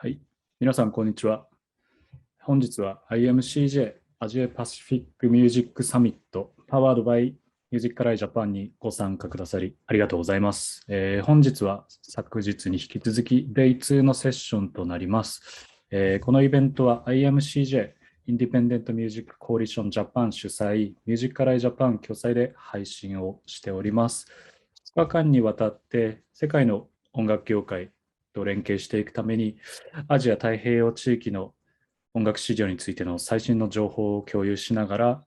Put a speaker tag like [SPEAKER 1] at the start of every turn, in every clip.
[SPEAKER 1] はい。皆さん、こんにちは。本日は IMCJ アジアパシフィックミュージックサミットパワードバイミュージックライジャパンにご参加くださりありがとうございます。本日は昨日に引き続き DAY2 のセッションとなります。このイベントは IMCJ インディペンデントミュージックコーリションジャパン主催ミュージックライジャパン共催で配信をしております。2日間にわたって世界の音楽業界と連携していくためにアジア太平洋地域の音楽市場についての最新の情報を共有しながら、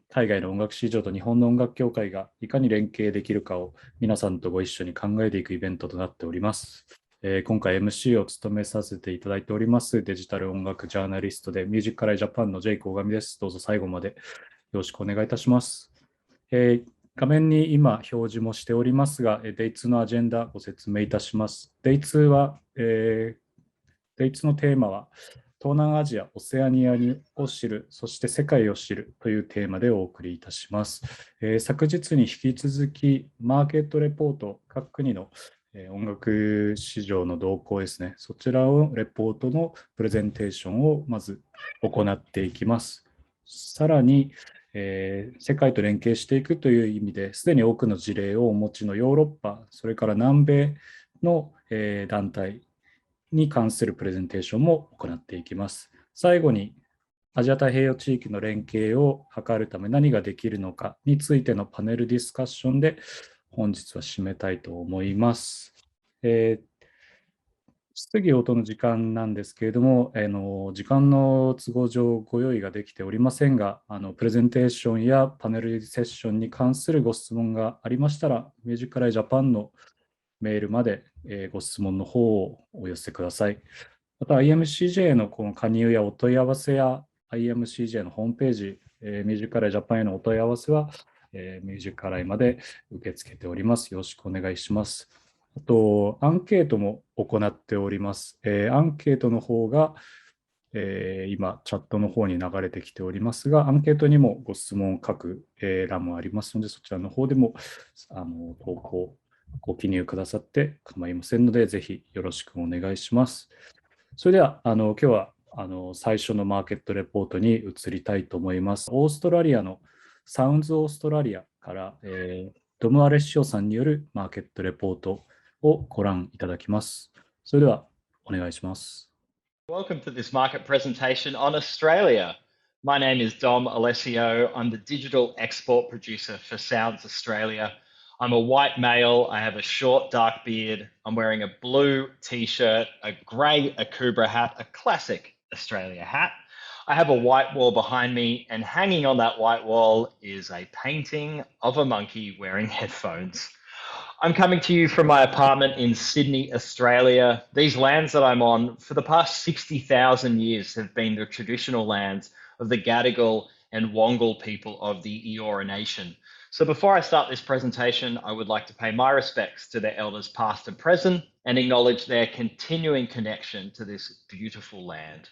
[SPEAKER 1] 海外の音楽市場と日本の音楽協会がいかに連携できるかを皆さんとご一緒に考えていくイベントとなっております。今回 MC を務めさせていただいておりますデジタル音楽ジャーナリストでミュージックライジャパンのジェイク大神です。どうぞ最後までよろしくお願いいたします。画面に今表示もしておりますが、Day2 のアジェンダご説明いたします。Day2 は、Day2 のテーマは、東南アジア、オセアニアを知る、そして世界を知るというテーマでお送りいたします。昨日に引き続き、マーケットレポート、各国の音楽市場の動向ですね、そちらをレポートのプレゼンテーションをまず行っていきます。さらに、世界と連携していくという意味ですでに多くの事例をお持ちのヨーロッパ、それから南米の、団体に関するプレゼンテーションも行っていきます。最後にアジア太平洋地域の連携を図るため何ができるのかについてのパネルディスカッションで本日は締めたいと思います。質疑応答の時間なんですけれども、時間の都合上ご用意ができておりませんが、プレゼンテーションやパネルセッションに関するご質問がありましたら、ミュージックライジャパンのメールまで、ご質問の方をお寄せください。また IMCJ のこの加入やお問い合わせや IMCJ のホームページ、ミュージックライジャパンへのお問い合わせは、ミュージックライまで受け付けております。よろしくお願いします。あと、アンケートも行っております。アンケートの方が、今、チャットの方に流れてきておりますが、アンケートにもご質問を書く、欄もありますので、そちらの方でも投稿、ご記入くださって構いませんので、ぜひよろしくお願いします。それでは、今日は最初のマーケットレポートに移りたいと思います。オーストラリアのサウンズオーストラリアから、ドムアレッシオさんによるマーケットレポートをご覧いただきます。それではお願いします。
[SPEAKER 2] Welcome to this market presentation on Australia. My name is Dom Alessio. I'm the digital export producer for Sounds Australia. I'm a white male. I have a short dark beard. I'm wearing a blue t-shirt, a grey Akubra hat, a classic Australia hat. I have a white wall behind me, and hanging on that white wall is a painting of a monkey wearing headphones. I'm coming to you from my apartment in Sydney, Australia. These lands that I'm on for the past 60,000 years have been the traditional lands of the Gadigal and Wongal people of the Eora Nation. So before I start this presentation, I would like to pay my respects to their elders past and present and acknowledge their continuing connection to this beautiful land.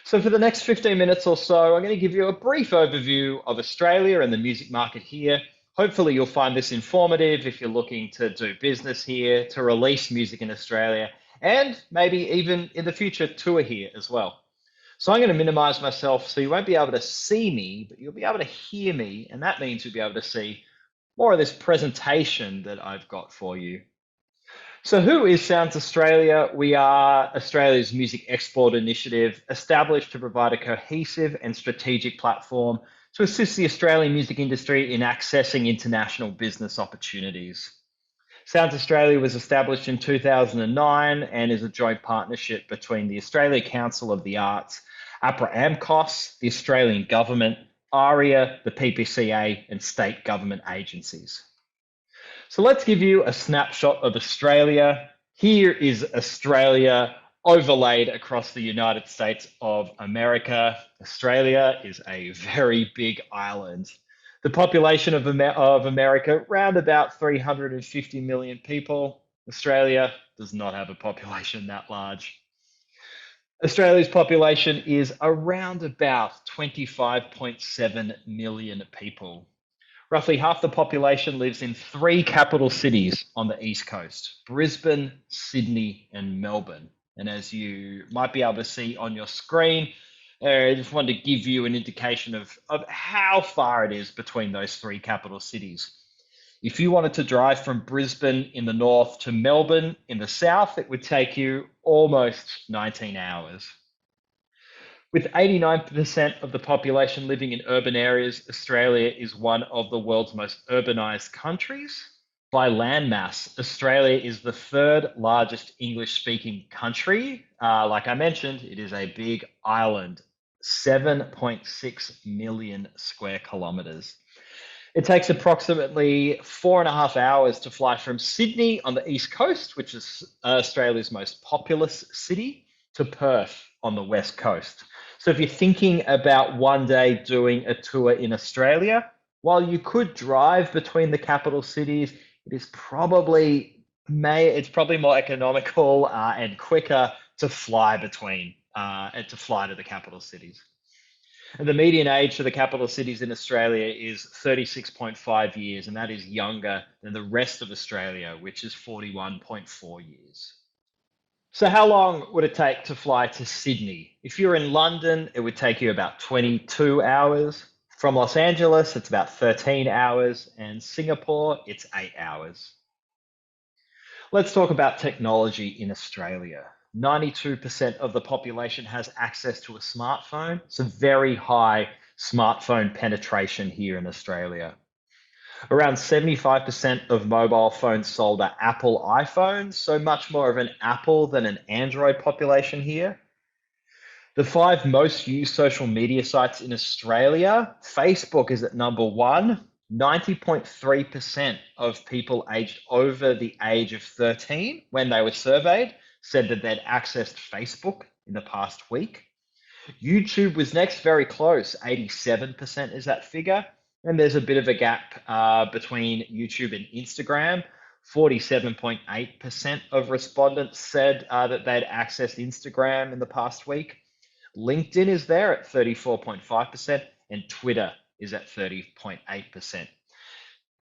[SPEAKER 2] So for the next 15 minutes or so, I'm going to give you a brief overview of Australia and the music market here. Hopefully you'll find this informative if you're looking to do business here, to release music in Australia, and maybe even in the future tour here as well. So I'm going to minimize myself so you won't be able to see me, but you'll be able to hear me, and that means you'll be able to see more of this presentation that I've got for you. So who is Sounds Australia? We are Australia's music export initiative, established to provide a cohesive and strategic platform to assist the Australian music industry in accessing international business opportunities. Sounds Australia was established in 2009 and is a joint partnership between the Australia Council of the Arts, APRA AMCOS, the Australian Government, ARIA, the PPCA, and state government agencies. So let's give you a snapshot of Australia. Here is Australia overlaid across the United States of America. Australia is a very big island. The population of America, around about 350 million people. Australia does not have a population that large. Australia's population is around about 25.7 million people. Roughly half the population lives in 3 capital cities on the East Coast: Brisbane, Sydney, and Melbourne. And as you might be able to see on your screen, I just wanted to give you an indication of how far it is between those three capital cities. If you wanted to drive from Brisbane in the north to Melbourne in the south, it would take you almost 19 hours. With 89% of the population living in urban areas, Australia is one of the world's most urbanized countries. By landmass, Australia is the third largest English-speaking country. Like I mentioned, it is a big island, 7.6 million square kilometres. It takes approximately 4.5 hours to fly from Sydney on the east coast, which is Australia's most populous city, to Perth on the west coast. So if you're thinking about one day doing a tour in Australia, while you could drive between the capital cities, it's probably more economical and quicker to fly between and to fly to the capital cities. And the median age for the capital cities in Australia is 36.5 years, and that is younger than the rest of Australia, which is 41.4 years. So how long would it take to fly to Sydney? If you're in London, it would take you about 22 hours. From Los Angeles, it's about 13 hours, and Singapore, it's 8 hours. Let's talk about technology in Australia. 92% of the population has access to a smartphone. It's a very high smartphone penetration here in Australia. Around 75% of mobile phones sold are Apple iPhones, so much more of an Apple than an Android population here. The 5 most used social media sites in Australia, Facebook is at number 1. 90.3% of people aged over the age of 13, when they were surveyed, said that they'd accessed Facebook in the past week. YouTube was next, very close. 87% is that figure. And there's a bit of a gap between YouTube and Instagram. 47.8% of respondents said that they'd accessed Instagram in the past week. LinkedIn is there at 34.5%, and Twitter is at 30.8%.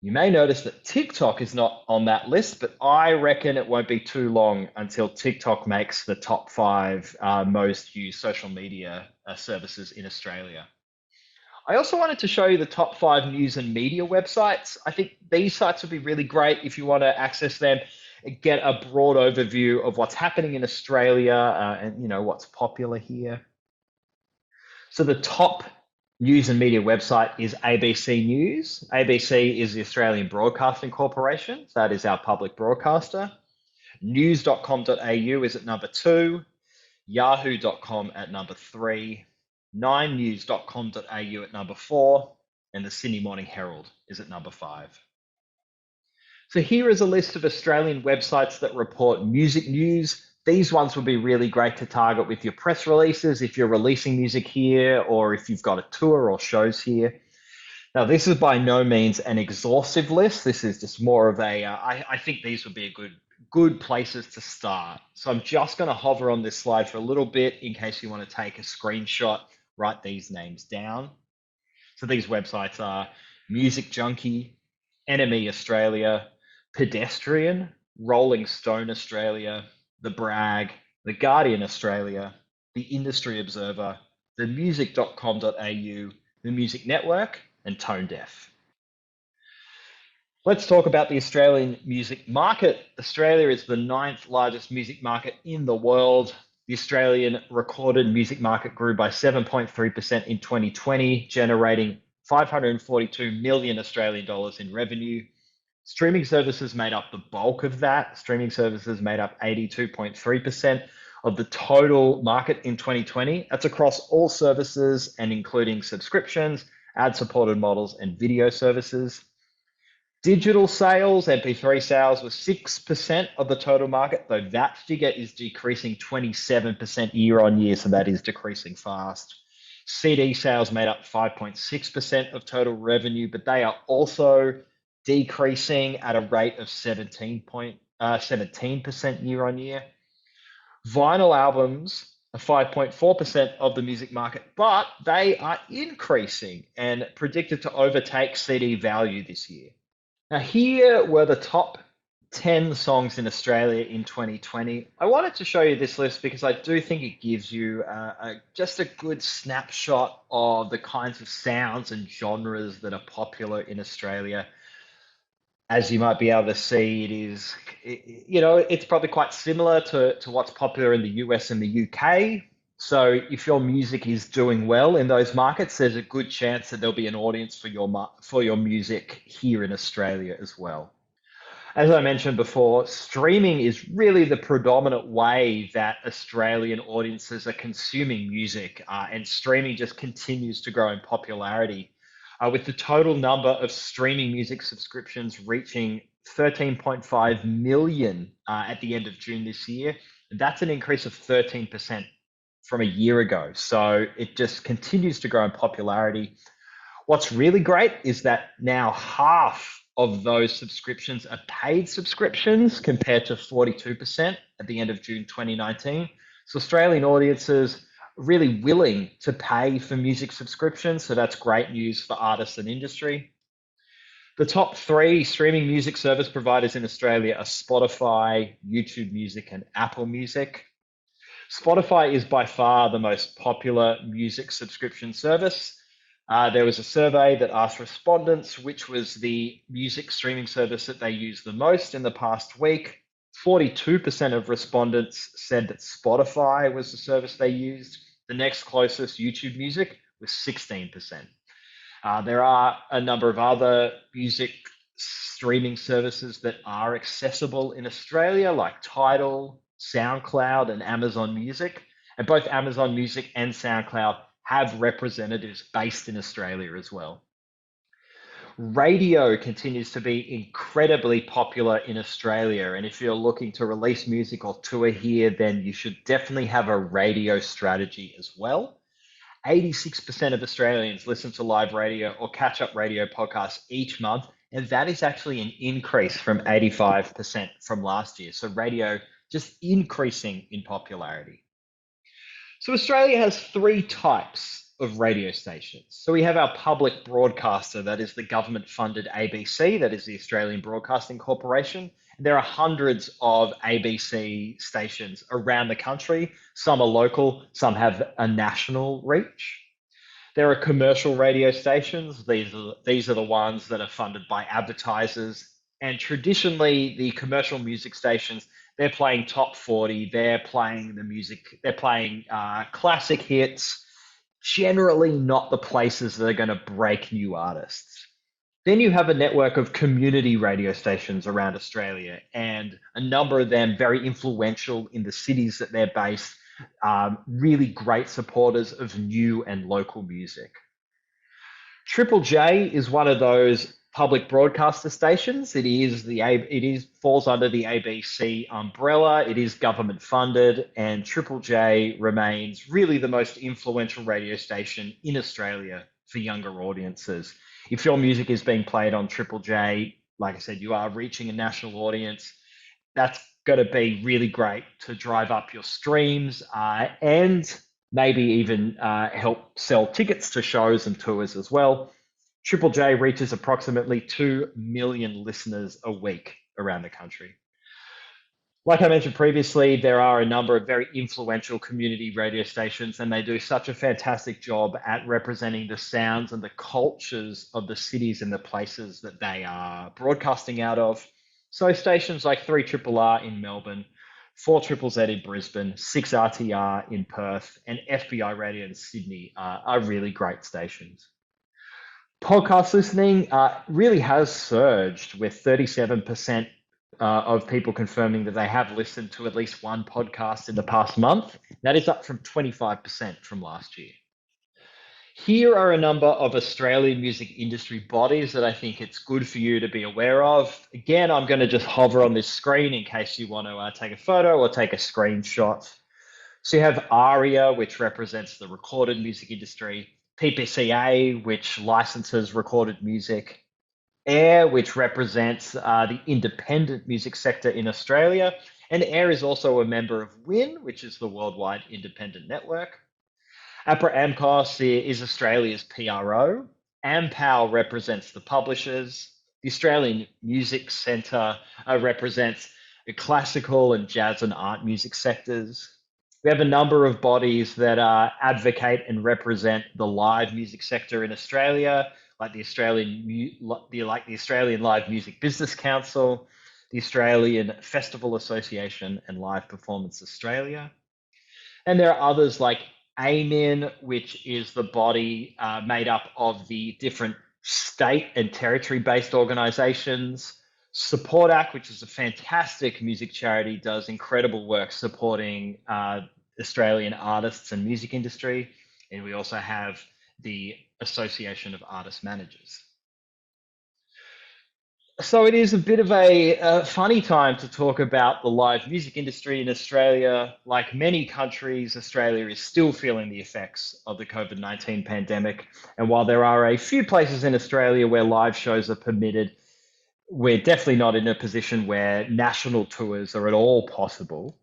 [SPEAKER 2] You may notice that TikTok is not on that list, but I reckon it won't be too long until TikTok makes the top 5 most used social media services in Australia. I also wanted to show you the top 5 news and media websites. I think these sites would be really great if you want to access them and get a broad overview of what's happening in Australia and what's popular here. So the top news and media website is ABC News. ABC is the Australian Broadcasting Corporation. So that is our public broadcaster. News.com.au is at number 2. Yahoo.com at number 3. 9news.com.au at number 4. And the Sydney Morning Herald is at number 5. So here is a list of Australian websites that report music news. These ones would be really great to target with your press releases if you're releasing music here or if you've got a tour or shows here. Now, this is by no means an exhaustive list. This is just more of a, I think these would be good places to start. So I'm just going to hover on this slide for a little bit in case you want to take a screenshot, write these names down. So these websites are Music Junkie, NME Australia, Pedestrian, Rolling Stone Australia, The Brag, The Guardian Australia, The Industry Observer, themusic.com.au, The Music Network, and Tone Deaf. Let's talk about the Australian music market. Australia is the 9th largest music market in the world. The Australian recorded music market grew by 7.3% in 2020, generating 542 million Australian dollars in revenue. Streaming services made up the bulk of that. Streaming services made up 82.3% of the total market in 2020. That's across all services and including subscriptions, ad-supported models, and video services. Digital sales, MP3 sales, was 6% of the total market, though that figure is decreasing 27% year on year, so that is decreasing fast. CD sales made up 5.6% of total revenue, but they are also decreasing at a rate of 17% year on year. Vinyl albums are 5.4% of the music market, but they are increasing and predicted to overtake CD value this year. Now, here were the top 10 songs in Australia in 2020. I wanted to show you this list because I do think it gives you just a good snapshot of the kinds of sounds and genres that are popular in Australia. As you might be able to see, it's probably quite similar to what's popular in the US and the UK. So if your music is doing well in those markets, there's a good chance that there'll be an audience for your music here in Australia as well. As I mentioned before, streaming is really the predominant way that Australian audiences are consuming music, and streaming just continues to grow in popularity, with the total number of streaming music subscriptions reaching 13.5 million at the end of June this year. That's an increase of 13% from a year ago. So it just continues to grow in popularity. What's really great is that now half of those subscriptions are paid subscriptions compared to 42% at the end of June 2019. So Australian audiences are really willing to pay for music subscriptions. So that's great news for artists and industry. The top 3 streaming music service providers in Australia are Spotify, YouTube Music, and Apple Music. Spotify is by far the most popular music subscription service. There was a survey that asked respondents which was the music streaming service that they used the most in the past week. 42% of respondents said that Spotify was the service they used. The next closest, YouTube Music, was 16%. There are a number of other music streaming services that are accessible in Australia, like Tidal, SoundCloud, and Amazon Music. And both Amazon Music and SoundCloud have representatives based in Australia as well. Radio continues to be incredibly popular in Australia, and if you're looking to release music or tour here, then you should definitely have a radio strategy as well. 86% of Australians listen to live radio or catch-up radio podcasts each month, and that is actually an increase from 85% from last year. So radio just increasing in popularity. So Australia has 3 types of radio stations. So we have our public broadcaster, that is the government-funded ABC, that is the Australian Broadcasting Corporation. There are hundreds of ABC stations around the country. Some are local, some have a national reach. There are commercial radio stations. These are the ones that are funded by advertisers. And traditionally, the commercial music stations, they're playing top 40, they're playing the music, they're playing classic hits, generally not the places that are going to break new artists. Then you have a network of community radio stations around Australia, and a number of them very influential in the cities that they're based, really great supporters of new and local music. Triple J is one of those public broadcaster stations. It falls under the ABC umbrella. It is government funded, and Triple J remains really the most influential radio station in Australia for younger audiences. If your music is being played on Triple J, like I said, you are reaching a national audience. That's going to be really great to drive up your streams and maybe even help sell tickets to shows and tours as well. Triple J reaches approximately 2 million listeners a week around the country. Like I mentioned previously, there are a number of very influential community radio stations, and they do such a fantastic job at representing the sounds and the cultures of the cities and the places that they are broadcasting out of. So stations like 3RRR in Melbourne, 4ZZZ in Brisbane, 6RTR in Perth, and FBI Radio in Sydney are really great stations. Podcast listening really has surged, with 37% of people confirming that they have listened to at least one podcast in the past month. That is up from 25% from last year. Here are a number of Australian music industry bodies that I think it's good for you to be aware of. Again, I'm going to just hover on this screen in case you want to take a photo or take a screenshot. So you have ARIA, which represents the recorded music industry, PPCA, which licenses recorded music, AIR, which represents the independent music sector in Australia, and AIR is also a member of WIN, which is the Worldwide Independent Network. APRA AMCOS is Australia's PRO. AMPAL represents the publishers. The Australian Music Centre represents the classical and jazz and art music sectors. We have a number of bodies that advocate and represent the live music sector in Australia, like the Australian Live Music Business Council, the Australian Festival Association, and Live Performance Australia. And there are others like AMIN, which is the body made up of the different state and territory-based organisations. Support Act, which is a fantastic music charity, does incredible work supporting Australian artists and music industry. And we also have the Association of Artist Managers. So it is a bit of a funny time to talk about the live music industry in Australia. Like many countries, Australia is still feeling the effects of the COVID-19 pandemic. And while there are a few places in Australia where live shows are permitted, we're definitely not in a position where national tours are at all possible.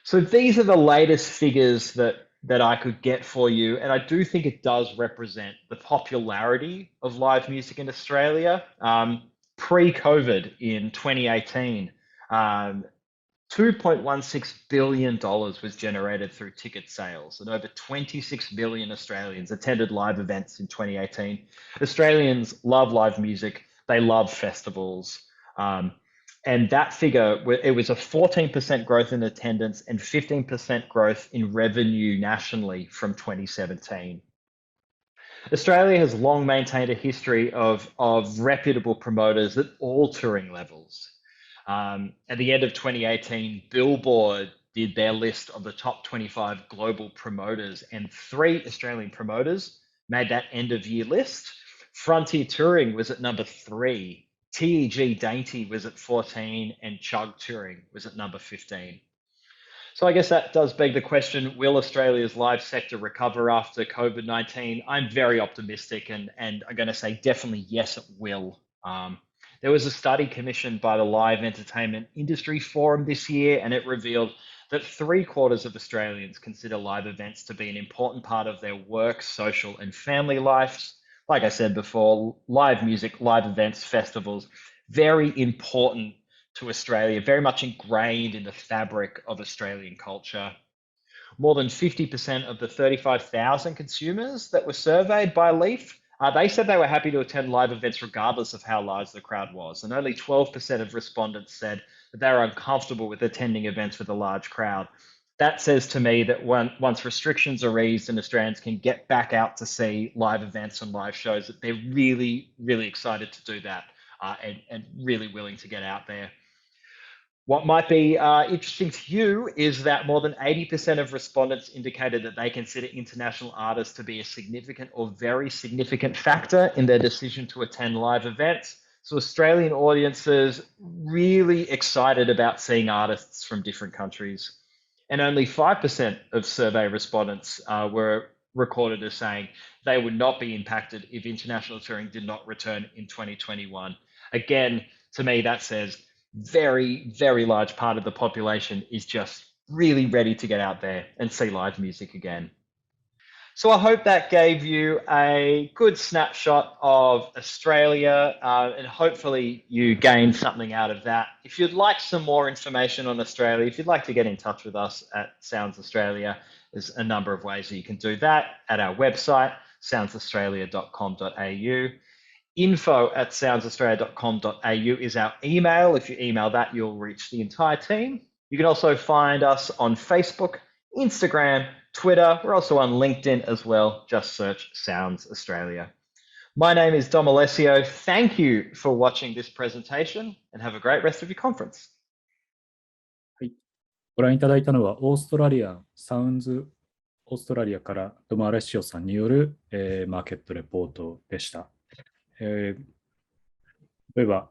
[SPEAKER 2] So these are the latest figures that I could get for you. And I do think it does represent the popularity of live music in Australia. Pre-COVID in 2018, $2.16 billion was generated through ticket sales, and over 26 million Australians attended live events in 2018. Australians love live music. They love festivals. And that figure, it was a 14% growth in attendance and 15% growth in revenue nationally from 2017. Australia has long maintained a history of reputable promoters at all touring levels. At the end of 2018, Billboard did their list of the top 25 global promoters, and 3 Australian promoters made that end of year list. Frontier Touring was at number 3, TEG Dainty was at 14, and Chug Touring was at number 15. So I guess that does beg the question, will Australia's live sector recover after COVID-19? I'm very optimistic and I'm going to say definitely yes, it will. There was a study commissioned by the Live Entertainment Industry Forum this year, and it revealed that 3/4 of Australians consider live events to be an important part of their work, social and family lives. Like I said before, live music, live events, festivals, very important to Australia, very much ingrained in the fabric of Australian culture. More than 50% of the 35,000 consumers that were surveyed by Leaf, they said they were happy to attend live events regardless of how large the crowd was. And only 12% of respondents said that they were uncomfortable with attending events with a large crowd. That says to me that once restrictions are eased and Australians can get back out to see live events and live shows, that they're really, really excited to do that and really willing to get out there. What might be interesting to you is that more than 80% of respondents indicated that they consider international artists to be a significant or very significant factor in their decision to attend live events. So Australian audiences really excited about seeing artists from different countries. And only 5% of survey respondents were recorded as saying they would not be impacted if international touring did not return in 2021. Again, to me, that says very, very large part of the population is just really ready to get out there and see live music again. So I hope that gave you a good snapshot of Australia and hopefully you gained something out of that. If you'd like some more information on Australia, if you'd like to get in touch with us at Sounds Australia, there's a number of ways that you can do that at our website, soundsaustralia.com.au. info@soundsaustralia.com.au is our email. If you email that, you'll reach the entire team. You can also find us on Facebook, Instagram, Twitter. We're also on LinkedIn as well. Just search Sounds Australia. My name is Dom Alessio. Thank you for watching this presentation and have a great rest of your conference.
[SPEAKER 1] はい、ご覧いただいたのはオーストラリアサウンズオーストラリアからドム・アレッシオさんによる、マーケットレポートでした。例えば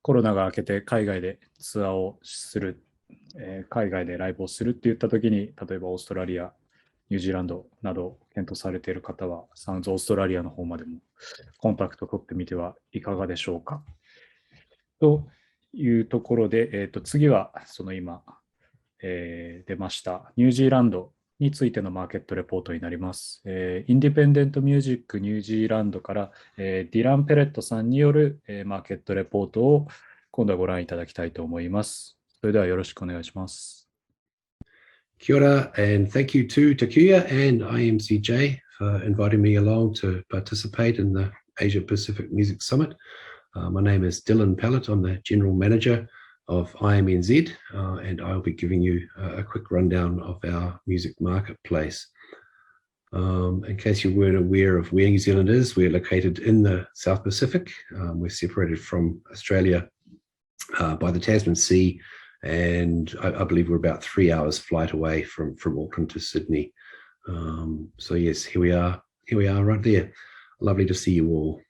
[SPEAKER 1] コロナが明けて海外でツアーをする、海外でライブをするっていったときに、例えばオーストラリア、ニュージーランドなど検討されている方は、サウンズオーストラリアの方までもコンタクト取ってみてはいかがでしょうか。というところで、次はその今、出ましたニュージーランドについてのマーケットレポートになります。インディペンデントミュージックニュージーランドから、ディラン・ペレットさんによる、マーケットレポートを今度はご覧いただきたいと思います。それではよろしくお願いします。
[SPEAKER 3] Kia ora, and thank you to Takuya and IMCJ for inviting me along to participate in the Asia Pacific Music Summit. My name is Dylan Pallett. I'm the General Manager of IMNZ, and I'll be giving you a quick rundown of our music marketplace. In case you weren't aware of where New Zealand is, we're located in the South Pacific. We're separated from Australia by the Tasman Sea, and I believe we're about 3 hours flight away from Auckland to Sydney. So yes, here we are right there. Lovely to see you all.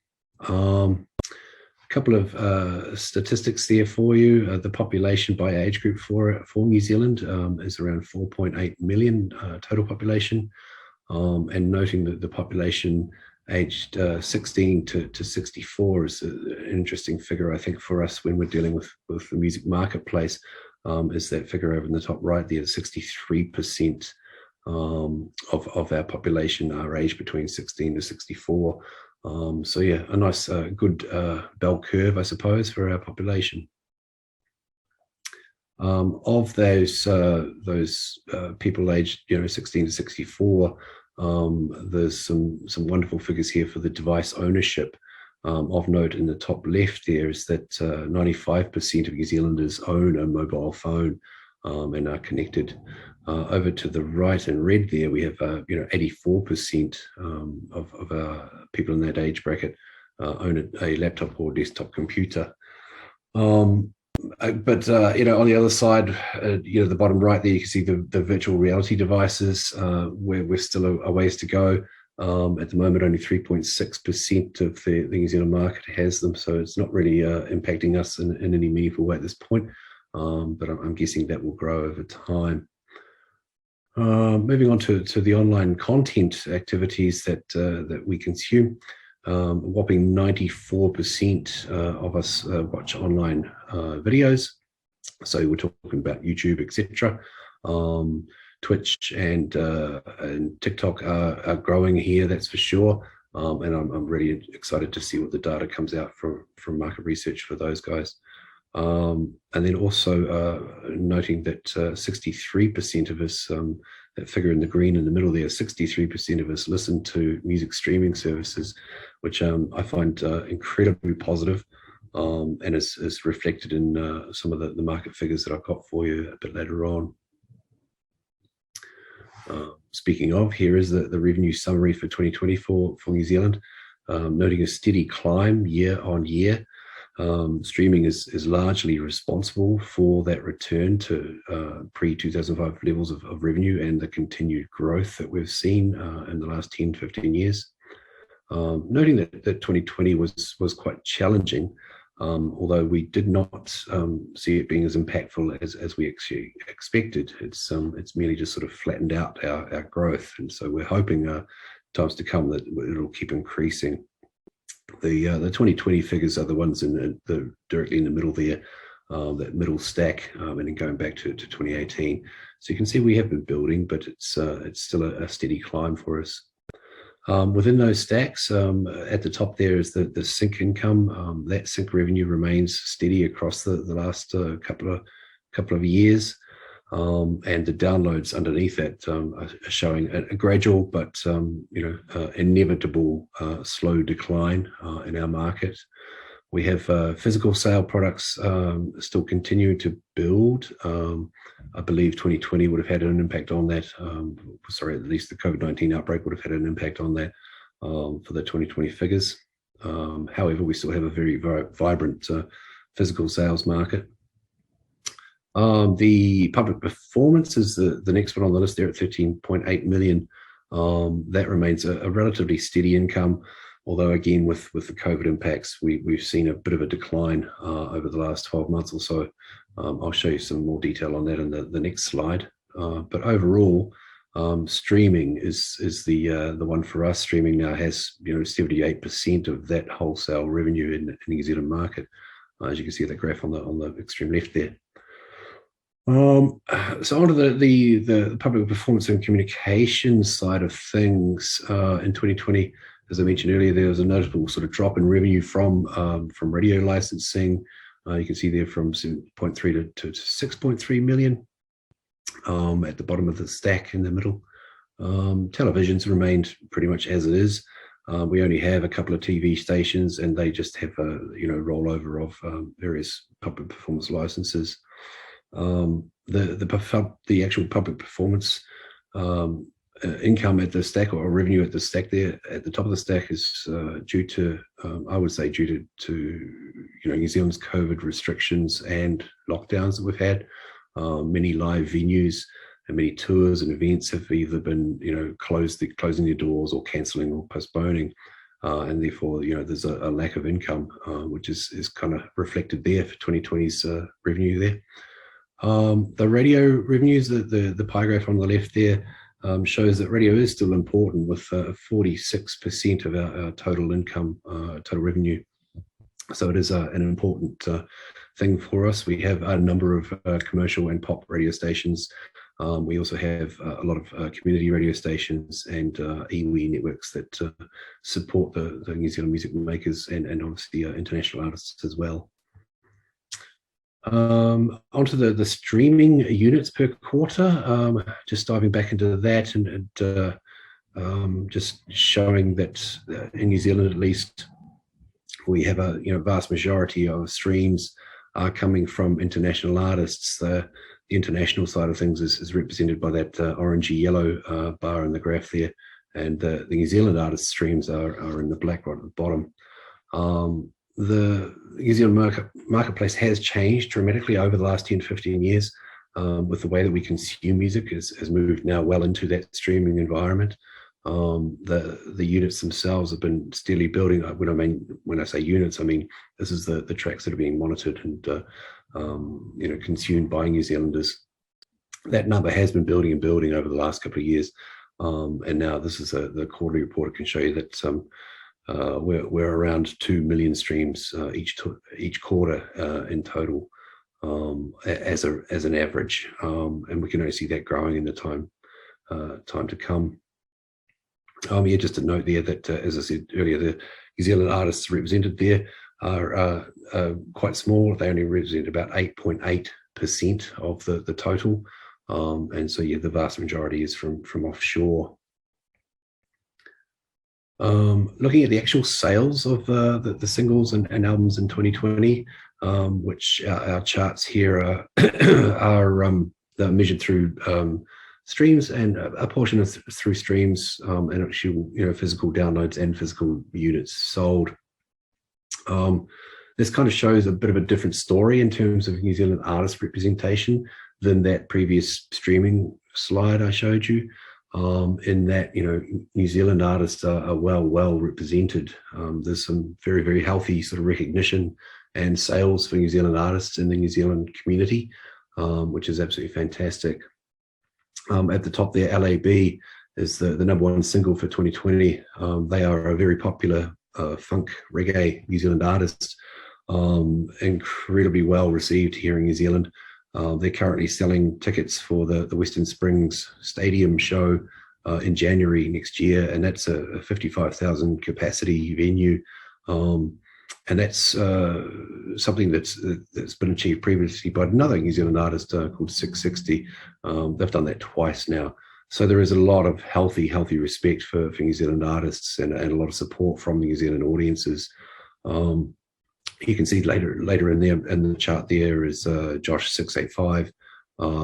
[SPEAKER 3] A couple of statistics there for you. The population by age group for New Zealand is around 4.8 million total population, and noting that the population aged 16 to 64 is an interesting figure, I think, for us when we're dealing with the music marketplace, is that figure over in the top right there. 63% of our population are aged between 16 to 64. So yeah, a nice good bell curve, I suppose, for our population. Of those people aged 16 to 64, there's some wonderful figures here for the device ownership. Of note in the top left there is that 95% of New Zealanders own a mobile phone and are connected. Over to the right in red there, we have 84% of people in that age bracket own a laptop or desktop computer. But on the other side, the bottom right there, you can see the virtual reality devices, where we're still a ways to go. At the moment, only 3.6% of the New Zealand market has them, so it's not really impacting us in any meaningful way at this point. But I'm guessing that will grow over time. Moving on to the online content activities that we consume. A whopping 94% of us watch online videos. So we're talking about YouTube, etc. Twitch and TikTok are growing here, that's for sure. And I'm really excited to see what the data comes out from market research for those guys. And then also noting that 63% of us, that figure in the green in the middle there, 63% of us listen to music streaming services, which I find incredibly positive, and is reflected in some of the market figures that I've got for you a bit later on. Speaking of, here is the revenue summary for 2024 for New Zealand, noting a steady climb year on year. Streaming is largely responsible for that return to pre-2005 levels of revenue and the continued growth that we've seen in the last 10, 15 years. Noting that 2020 was quite challenging, although we did not see it being as impactful as we actually expected. It's merely just sort of flattened out our growth, and so we're hoping times to come that it'll keep increasing. The 2020 figures are the ones directly in the middle there, that middle stack, and then going back to 2018. So you can see we have been building, but it's still a steady climb for us. Within those stacks, at the top there is the sync income. That sync revenue remains steady across the last couple of years, and the downloads underneath that are showing a gradual but inevitable slow decline in our market. We have physical sale products still continuing to build. I believe 2020 would have had an impact on that. At least the COVID-19 outbreak would have had an impact on that for the 2020 figures. However, we still have a very vibrant physical sales market. The public performance is the next one on the list there at 13.8 million. That remains a relatively steady income, although again with the COVID impacts, we've seen a bit of a decline over the last 12 months or so. I'll show you some more detail on that in the next slide. But overall, streaming is the one for us. Streaming now has 78% of that wholesale revenue in the New Zealand market, as you can see that graph on the extreme left there. So onto the public performance and communications side of things. In 2020, as I mentioned earlier, there was a notable sort of drop in revenue from radio licensing. You can see there from 7.3 to 6.3 million at the bottom of the stack in the middle. Television's remained pretty much as it is. We only have a couple of TV stations, and they just have a rollover of various public performance licenses. The actual public performance income at the stack, or revenue at the stack there at the top of the stack, is due to I would say due to New Zealand's COVID restrictions and lockdowns that we've had. Many live venues and many tours and events have either been closing their doors or cancelling or postponing, and therefore there's a lack of income, which is kind of reflected there for 2020's revenue there. The radio revenues, the pie graph on the left there, shows that radio is still important, with 46% of our total income, total revenue. So it is an important thing for us. We have a number of commercial and pop radio stations. We also have a lot of community radio stations and iwi networks that support the New Zealand music makers and obviously international artists as well. Onto the streaming units per quarter, just diving back into that and just showing that in New Zealand at least, we have a vast majority of streams are coming from international artists. The international side of things is represented by that orangey yellow bar in the graph there, and the New Zealand artist streams are in the black right at the bottom. The New Zealand marketplace has changed dramatically over the last 10 to 15 years, with the way that we consume music has moved now well into that streaming environment. The units themselves have been steadily building. When I say units, I mean this is the tracks that are being monitored and consumed by New Zealanders. That number has been building and building over the last couple of years, and now this is the quarterly report. I can show you that we're around 2 million streams each quarter in total, as an average, and we can only see that growing in the time to come. Just a note there that, as I said earlier, the New Zealand artists represented there are quite small. They only represent about 8.8% of the total, and so the vast majority is from offshore. Looking at the actual sales of the singles and albums in 2020, which our charts here are measured through streams, and a portion of through streams and actual physical downloads and physical units sold. This kind of shows a bit of a different story in terms of New Zealand artist representation than that previous streaming slide I showed you. In that New Zealand artists are well represented. There's some very, very healthy sort of recognition and sales for New Zealand artists in the New Zealand community, which is absolutely fantastic. At the top there, LAB is the number one single for 2020. They are a very popular funk reggae New Zealand artist, incredibly well received here in New Zealand. They're currently selling tickets for the Western Springs Stadium show in January next year, and that's a 55,000 capacity venue. And that's something that's been achieved previously by another New Zealand artist called 660. They've done that twice now. So there is a lot of healthy respect for New Zealand artists and a lot of support from the New Zealand audiences. You can see later in there in the chart there is Josh 685.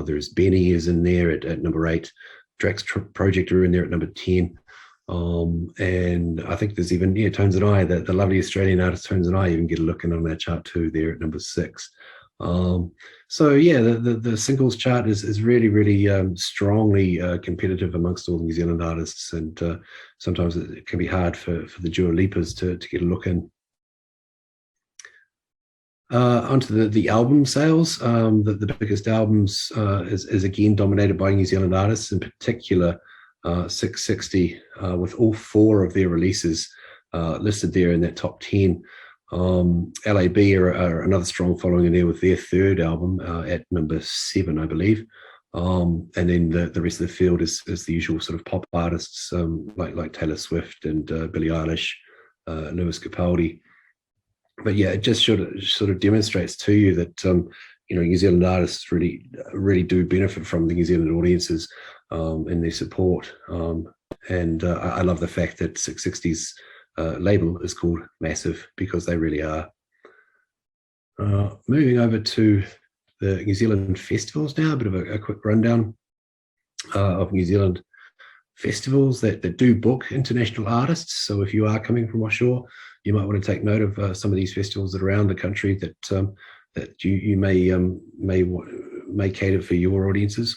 [SPEAKER 3] There's Benny is in there at number 8. Drax Project are in there at number 10. And I think there's even Tones and I, the lovely Australian artist Tones and I, even get a look in on that chart too there at number 6. So the singles chart is really strongly competitive amongst all the New Zealand artists, and sometimes it can be hard for the Dua Lipas to get a look in. Onto the album sales. The biggest albums is again dominated by New Zealand artists, in particular 660, with all 4 of their releases listed there in that top 10. LAB are another strong following in there with their third album at number 7, I believe. And then the rest of the field is the usual sort of pop artists like Taylor Swift and Billie Eilish, Lewis Capaldi. But yeah, it just sort of demonstrates to you that New Zealand artists really do benefit from the New Zealand audiences and their support. And I love the fact that 660's label is called Massive, because they really are. Moving over to the New Zealand festivals now, a bit of a quick rundown of New Zealand festivals that do book international artists. So if you are coming from offshore, you might want to take note of some of these festivals that are around the country that you may cater for your audiences.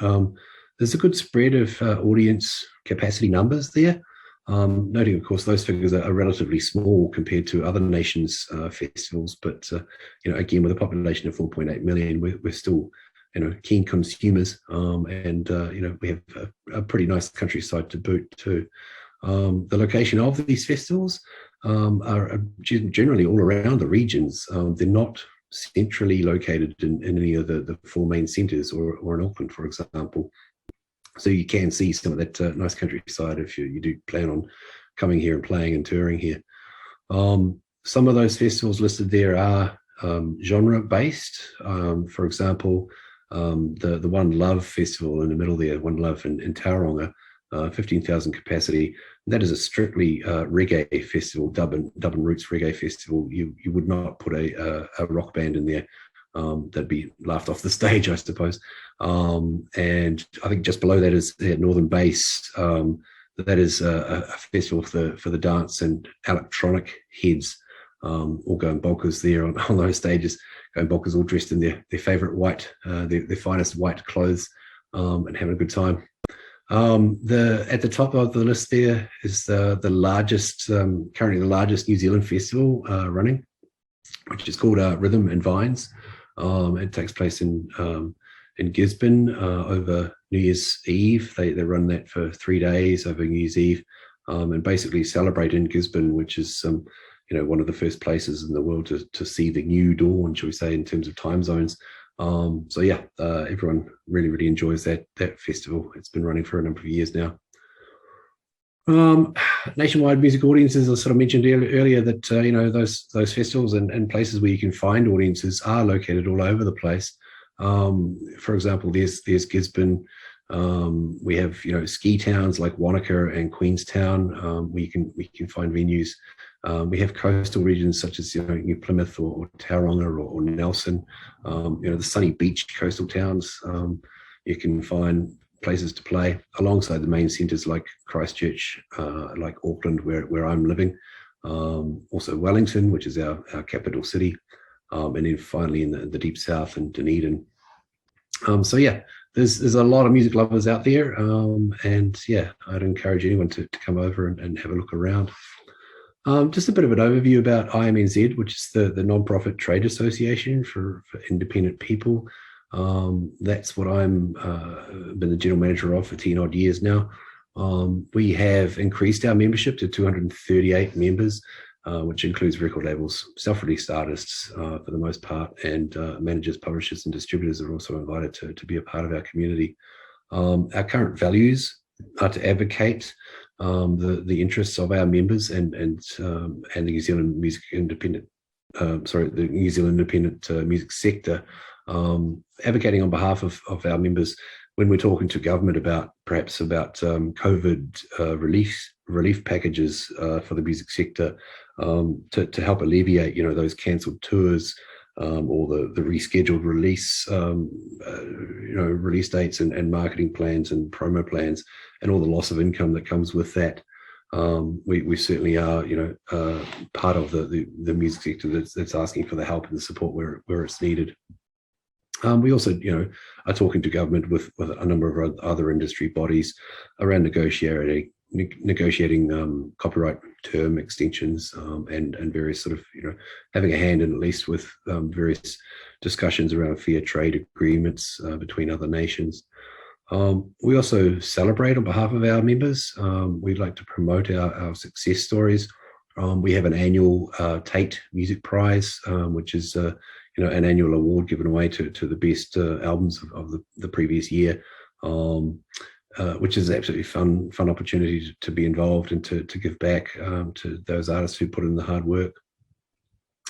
[SPEAKER 3] There's a good spread of audience capacity numbers there. Noting, of course, those figures are relatively small compared to other nations' festivals, but again, with a population of 4.8 million, we're still keen consumers, and we have a pretty nice countryside to boot too. The location of these festivals are generally all around the regions. They're not centrally located in any of the 4 main centres or in Auckland, for example. So you can see some of that nice countryside if you do plan on coming here and playing and touring here. Some of those festivals listed there are genre-based. For example, the One Love Festival in the middle there, One Love in Tauranga, 15,000 capacity. That is a strictly reggae festival, dub and roots reggae festival. You would not put a rock band in there. That'd be laughed off the stage, I suppose. And I think just below that is Northern Bass. That is a festival for the dance and electronic heads, all going bonkers there on those stages, going bonkers all dressed in their favourite white, their finest white clothes, and having a good time. At the top of the list there is the largest, currently the largest New Zealand festival running, which is called Rhythm and Vines. It takes place in Gisborne over New Year's Eve. They run that for 3 days over New Year's Eve, and basically celebrate in Gisborne, which is one of the first places in the world to see the new dawn, shall we say, in terms of time zones. So yeah, everyone really enjoys that festival. It's been running for a number of years now. Nationwide music audiences, I sort of mentioned earlier that those festivals and places where you can find audiences are located all over the place. For example, there's Gisborne. We have ski towns like Wanaka and Queenstown, where we can find venues. We have coastal regions such as New Plymouth or Tauranga or Nelson. The sunny beach coastal towns. You can find places to play alongside the main centres like Christchurch, like Auckland, where I'm living. Also Wellington, which is our capital city, and then finally in the deep south in Dunedin. So yeah, there's a lot of music lovers out there, and yeah, I'd encourage anyone to come over and have a look around. Just a bit of an overview about IMNZ, which is the non-profit trade association for independent people. That's what I'm been the general manager of for 10 odd years now. We have increased our membership to 238 members, which includes record labels, self-released artists for the most part, and managers, publishers, and distributors are also invited to be a part of our community. Our current values are to advocate the interests of our members and the New Zealand music independent, the New Zealand independent music sector, advocating on behalf of our members when we're talking to government about COVID relief packages for the music sector, to help alleviate those cancelled tours, or the rescheduled release release dates and marketing plans and promo plans, and all the loss of income that comes with that. We certainly are part of the music sector that's asking for the help and the support where it's needed. We also are talking to government with a number of other industry bodies around negotiating copyright term extensions, and various sort of having a hand in at least with various discussions around fair trade agreements between other nations. We also celebrate on behalf of our members. We'd like to promote our success stories We have an annual Tate Music Prize, which is an annual award given away to the best albums of the previous year, which is absolutely fun opportunity to be involved and to give back to those artists who put in the hard work.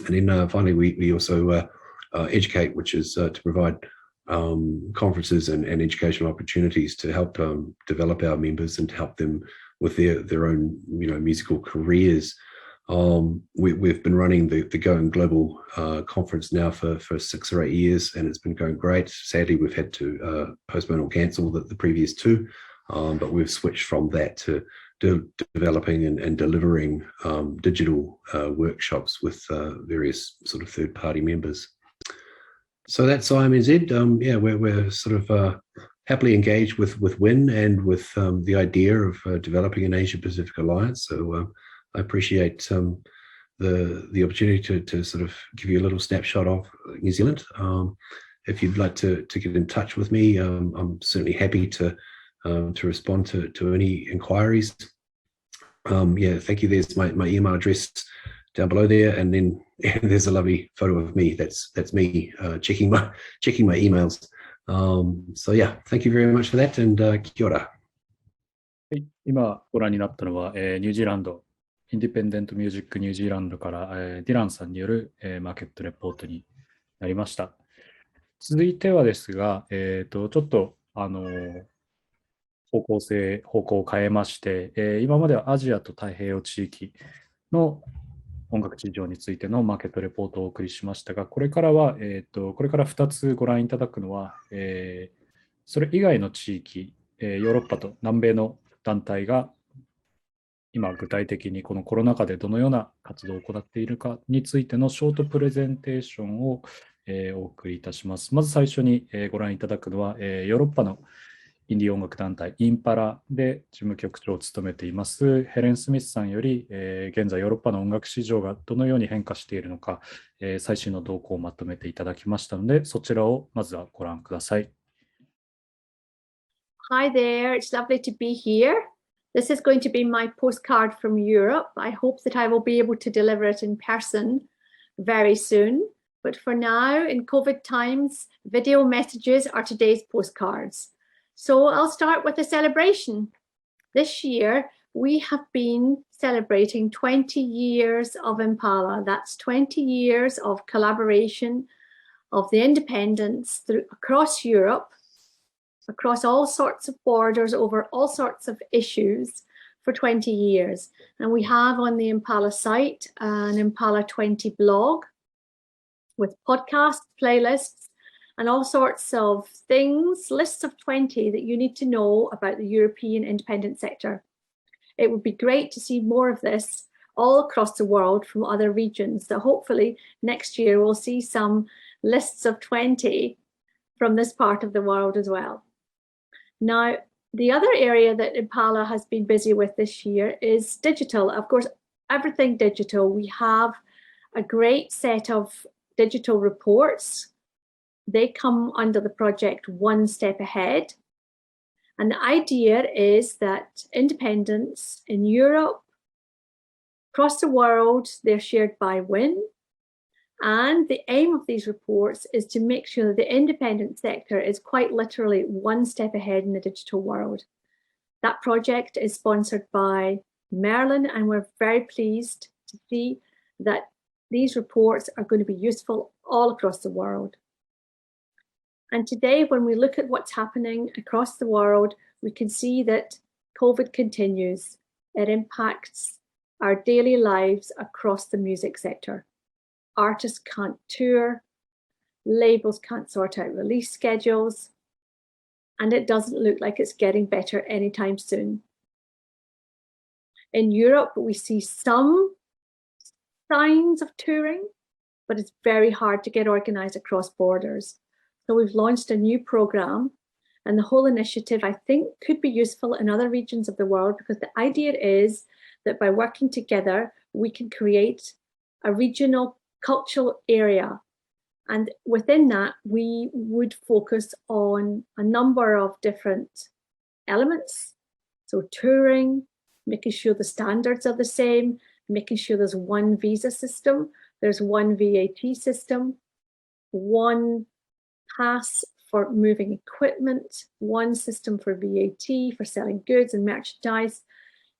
[SPEAKER 3] And then finally, we also educate, which is to provide conferences and educational opportunities to help develop our members and to help them with their own musical careers. We've been running the Going Global conference now for 6 or 8 years, and it's been going great. Sadly, we've had to postpone or cancel the previous 2, but we've switched from that to developing and delivering digital workshops with various sort of third-party members. So that's IMCJ. We're sort of happily engaged with WIN and with the idea of developing an Asia-Pacific alliance. So I appreciate the opportunity to sort of give you a little snapshot of New Zealand. If you'd like to get in touch with me, I'm certainly happy to respond to any inquiries. Thank you. There's my email address down below there, and then there's a lovely photo of me. That's me checking my emails. Thank you very much for that, and kia ora.
[SPEAKER 1] 今ご覧になったのは、ニュージーランド、インディペンデントミュージックニュージーランドから、ディランさんによる、マーケットレポートになりました。続いてはですが、ちょっと方向を変えまして、今まではアジアと太平洋地域の音楽市場についてのマーケットレポートをお送りしましたが、これから2つご覧いただくのは、それ以外の地域、ヨーロッパと南米の団体が今具体的にこのコロナ禍でどのような活動を行っているかについてのショートプレゼンテーションをお送りいたします。まず最初にご覧いただくのは、ヨーロッパのインディー音楽団体インパラで事務局長を務めていますヘレン・スミスさんより、現在ヨーロッパの音楽市場がどのように変化しているのか、最新の動向をまとめていただきましたので、そちらをまずはご覧ください。
[SPEAKER 4] Hi there, it's lovely to be here. This is going to be my postcard from Europe. I hope that I will be able to deliver it in person very soon. But for now, in COVID times, video messages are today's postcards. So I'll start with a celebration. This year, we have been celebrating 20 years of Impala. That's 20 years of collaboration of the independents across Europe, across all sorts of borders, over all sorts of issues for 20 years. And we have on the Impala site an Impala 20 blog with podcasts, playlists, and all sorts of things, lists of 20 that you need to know about the European independent sector. It would be great to see more of this all across the world from other regions. So hopefully next year we'll see some lists of 20 from this part of the world as well. Now, the other area that Impala has been busy with this year is digital. Of course, everything digital. We have a great set of digital reports. They come under the project One Step Ahead. And the idea is that independents in Europe, across the world, they're shared by WIN. And the aim of these reports is to make sure that the independent sector is quite literally one step ahead in the digital world. That project is sponsored by Merlin, and we're very pleased to see that these reports are going to be useful all across the world. And today, when we look at what's happening across the world, we can see that COVID continues. It impacts our daily lives across the music sector. Artists can't tour, labels can't sort out release schedules, and it doesn't look like it's getting better anytime soon. In Europe, we see some signs of touring, but it's very hard to get organized across borders. So we've launched a new program, and the whole initiative, I think, could be useful in other regions of the world, because the idea is that by working together, we can create a regional cultural area. And within that, we would focus on a number of different elements. So touring, making sure the standards are the same, making sure there's one visa system, there's one VAT system, one pass for moving equipment, one system for VAT, for selling goods and merchandise.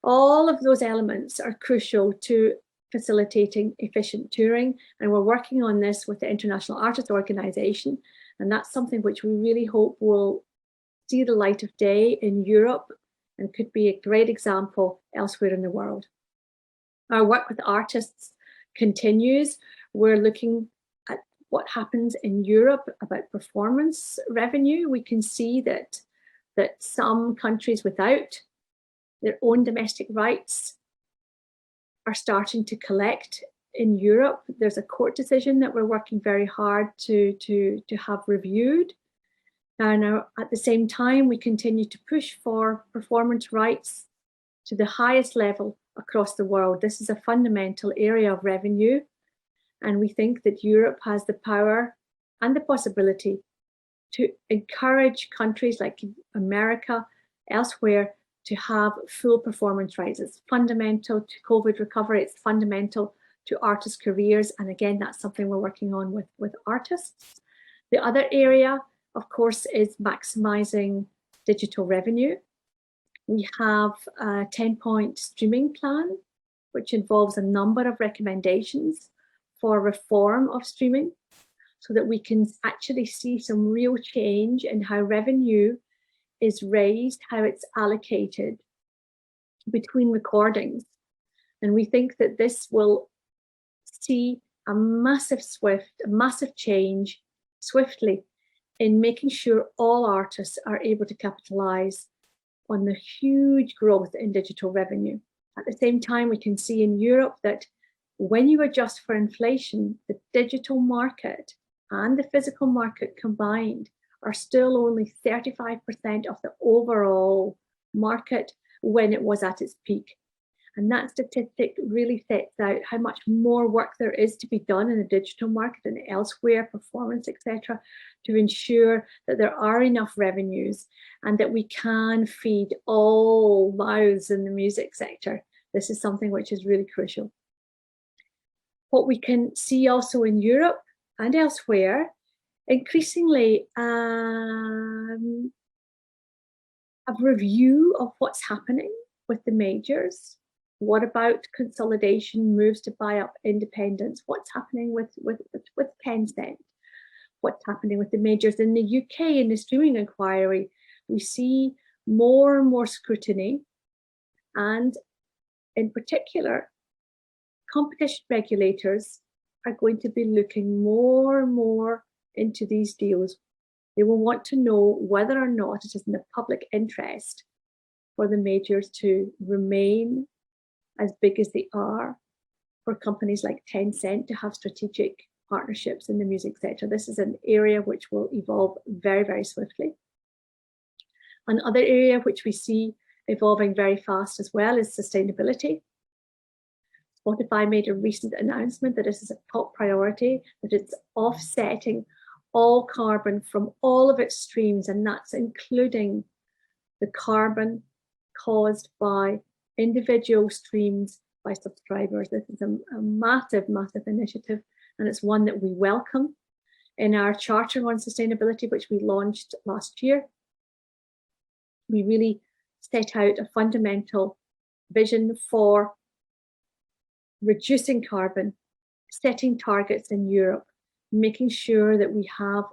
[SPEAKER 4] All of those elements are crucial to facilitating efficient touring, and we're working on this with the International Artists Organization, and that's something which we really hope will see the light of day in Europe and could be a great example elsewhere in the world. Our work with artists continues. We're looking at what happens in Europe about performance revenue. We can see that some countries without their own domestic rights are starting to collect in Europe. There's a court decision that we're working very hard to have reviewed. And at the same time, we continue to push for performance rights to the highest level across the world. This is a fundamental area of revenue. And we think that Europe has the power and the possibility to encourage countries like America, elsewhere, to have full performance rights. It's fundamental to COVID recovery. It's fundamental to artists' careers. And again, that's something we're working on with artists. The other area, of course, is maximizing digital revenue. We have a 10-point streaming plan, which involves a number of recommendations for reform of streaming so that we can actually see some real change in how revenue is raised, how it's allocated between recordings. And we think that this will see a massive change swiftly in making sure all artists are able to capitalize on the huge growth in digital revenue. At the same time, we can see in Europe that when you adjust for inflation, the digital market and the physical market combined are still only 35% of the overall market when it was at its peak. And that statistic really sets out how much more work there is to be done in the digital market and elsewhere, performance, etc., to ensure that there are enough revenues and that we can feed all mouths in the music sector. This is something which is really crucial. What we can see also in Europe and elsewhere, increasingly a review of what's happening with the majors. What about consolidation, moves to buy up independents? What's happening with Tencent? What's happening with the majors? In the UK, in the streaming inquiry, we see more and more scrutiny, and in particular, competition regulators are going to be looking more and more into these deals. They will want to know whether or not it is in the public interest for the majors to remain as big as they are, for companies like Tencent to have strategic partnerships in the music sector. This is an area which will evolve very, very swiftly. Another area which we see evolving very fast as well is sustainability. Spotify made a recent announcement that this is a top priority, that it's offsetting all carbon from all of its streams, and that's including the carbon caused by individual streams by subscribers. This is a massive, massive initiative, and it's one that we welcome. In our Charter on Sustainability, which we launched last year, we really set out a fundamental vision for reducing carbon, setting targets in Europe, making sure that we have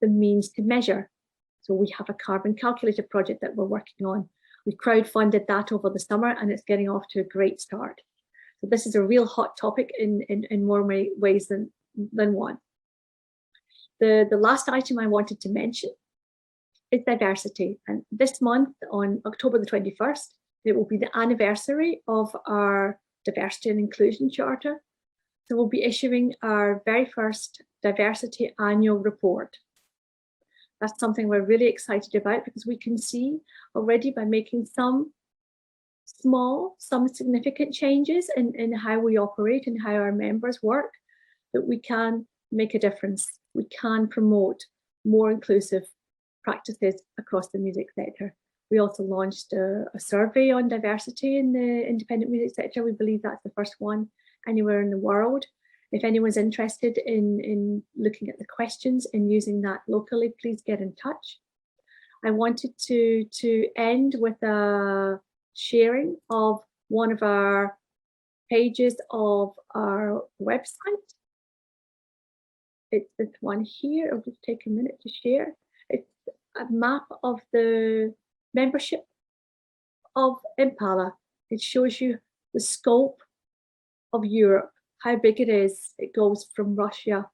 [SPEAKER 4] the means to measure. So we have a carbon calculator project that we're working on. We crowdfunded that over the summer, and it's getting off to a great start. So this is a real hot topic in more ways than one. The last item I wanted to mention is diversity. And this month, on October the 21st, it will be the anniversary of our Diversity and Inclusion Charter. So we'll be issuing our very first diversity annual report. That's something we're really excited about, because we can see already by making some small, some significant changes in how we operate and how our members work, that we can make a difference. We can promote more inclusive practices across the music sector. We also launched a survey on diversity in the independent music sector. We believe that's the first one anywhere in the world. If anyone's interested in looking at the questions and using that locally, please get in touch. I wanted to end with a sharing of one of our pages of our website. It's this one here. I'll just take a minute to share. It's a map of the membership of Impala. It shows you the scope of Europe, how big it is. It goes from Russia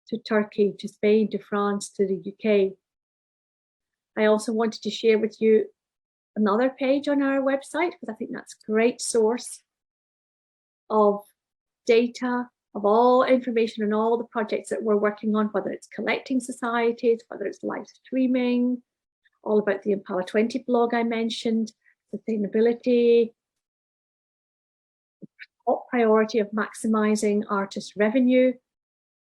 [SPEAKER 4] to Turkey, to Spain, to France, to the UK. I also wanted to share with you another page on our website, because I think that's a great source of data, of all information on all the projects that we're working on, whether it's collecting societies, whether it's live streaming, all about the Impala 20 blog I mentioned, sustainability, the top priority of maximizing artist revenue,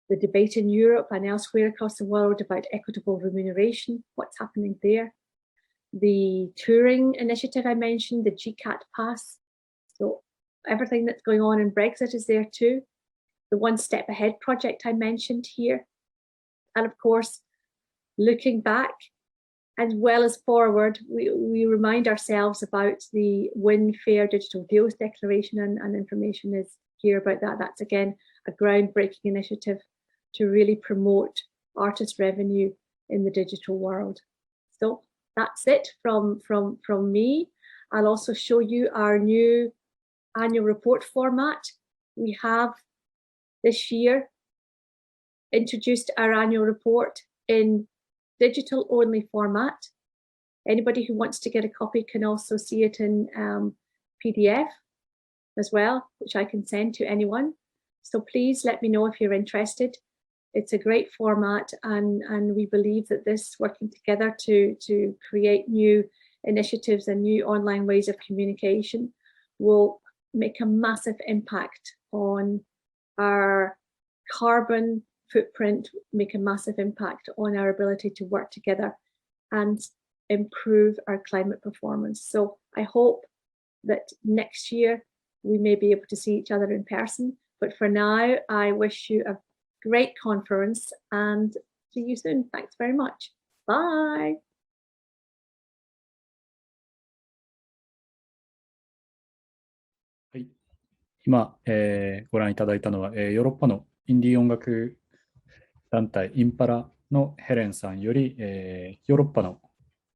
[SPEAKER 4] the debate in Europe and elsewhere across the world about equitable remuneration, what's happening there, the touring initiative I mentioned, the GCAT pass, so everything that's going on in Brexit is there too, the One Step Ahead project I mentioned here, and of course, looking back as well as forward, we remind ourselves about the WIN Fair Digital Deals Declaration, and information is here about that. That's again a groundbreaking initiative to really promote artist revenue in the digital world. So that's it from me. I'll also show you our new annual report format. We have this year introduced our annual report in digital only format. Anybody who wants to get a copy can also see it in PDF as well, which I can send to anyone. So please let me know if you're interested. It's a great format, and we believe that this working together to create new initiatives and new online ways of communication will make a massive impact on our carbon footprint, make a massive impact on our ability to work together and improve our climate performance. So I hope that next year we may be able to see each other in person. But for now, I wish you a great conference and see you soon. Thanks very much. Bye.
[SPEAKER 1] はい、今、ご覧いただいたのは、ヨーロッパのインディー音楽団体インパラのヘレンさんより、ヨーロッパの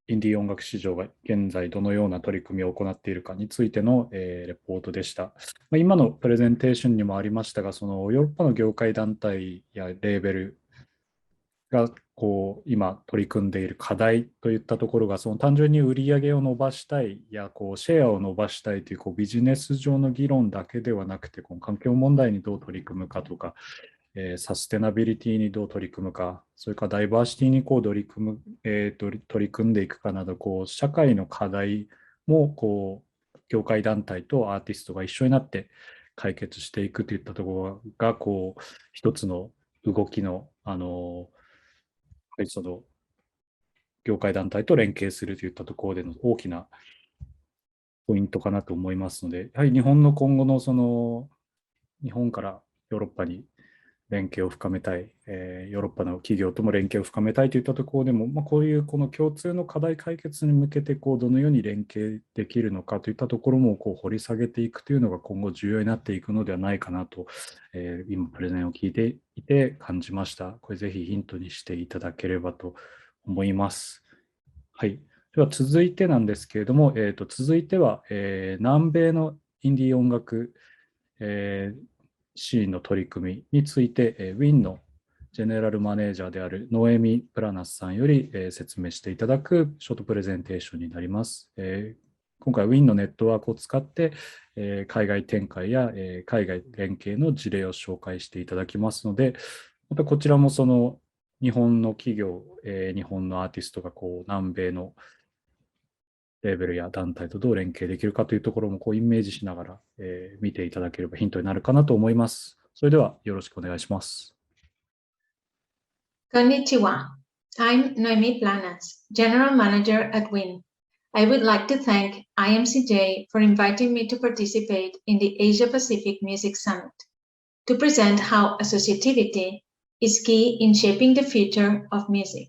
[SPEAKER 1] インディー音楽市場が現在どのような取り組みを行っているかについての、レポートでした。今のプレゼンテーションにもありましたが、そのヨーロッパの業界団体やレーベルが今取り組んでいる課題といったところが、その単純に売り上げを伸ばしたいやシェアを伸ばしたいというビジネス上の議論だけではなくて、環境問題にどう取り組むかとか、サステナビリティにどう取り組むか、それからダイバーシティに取り組んでいくかなど、社会の課題も業界団体とアーティストが一緒になって解決していくといったところが一つの動きのその業界団体と連携するといったところでの大きなポイントかなと思いますので、やはり日本の今後の日本からヨーロッパに連携を深めたい、ヨーロッパの企業とも連携を深めたいといったところでも、こういう共通の課題解決に向けてどのように連携できるのかといったところも掘り下げていくというのが今後重要になっていくのではないかなと、今プレゼンを聞いていて感じました。これぜひヒントにしていただければと思います。はい。では続いてなんですけれども、続いては、南米のインディー音楽、シーンの取り組みについて、WIN のジェネラルマネージャーであるノエミ・プラナスさんより、説明していただくショートプレゼンテーションになります。今回 WIN のネットワークを使って、海外展開や、海外連携の事例を紹介していただきますので、またこちらもその日本の企業、日本のアーティストが南米のレーベルや団体とどう連携できるかというところもイメージしながら、見ていただければヒントになるかなと思います。それではよろしくお願いします。
[SPEAKER 5] Konnichiwa. I'm Noemi Planas, General Manager at WIN. I would like to thank IMCJ for inviting me to participate in the Asia Pacific Music Summit to present how associativity is key in shaping the future of music,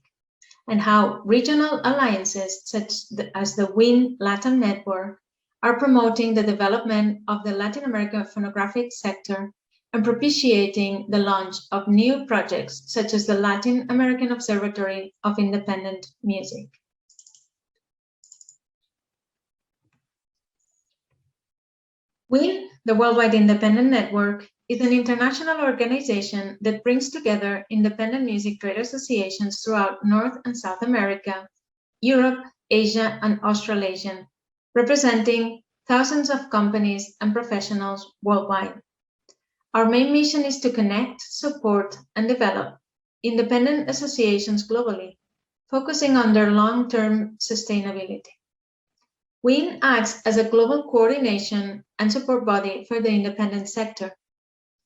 [SPEAKER 5] and how regional alliances such as the WIN Latam Network are promoting the development of the Latin American phonographic sector and propitiating the launch of new projects such as the Latin American Observatory of Independent Music. WIN, the Worldwide Independent Network, is an international organization that brings together independent music trade associations throughout North and South America, Europe, Asia, and Australasia, representing thousands of companies and professionals worldwide. Our main mission is to connect, support, and develop independent associations globally, focusing on their long-term sustainability. WIN acts as a global coordination and support body for the independent sector.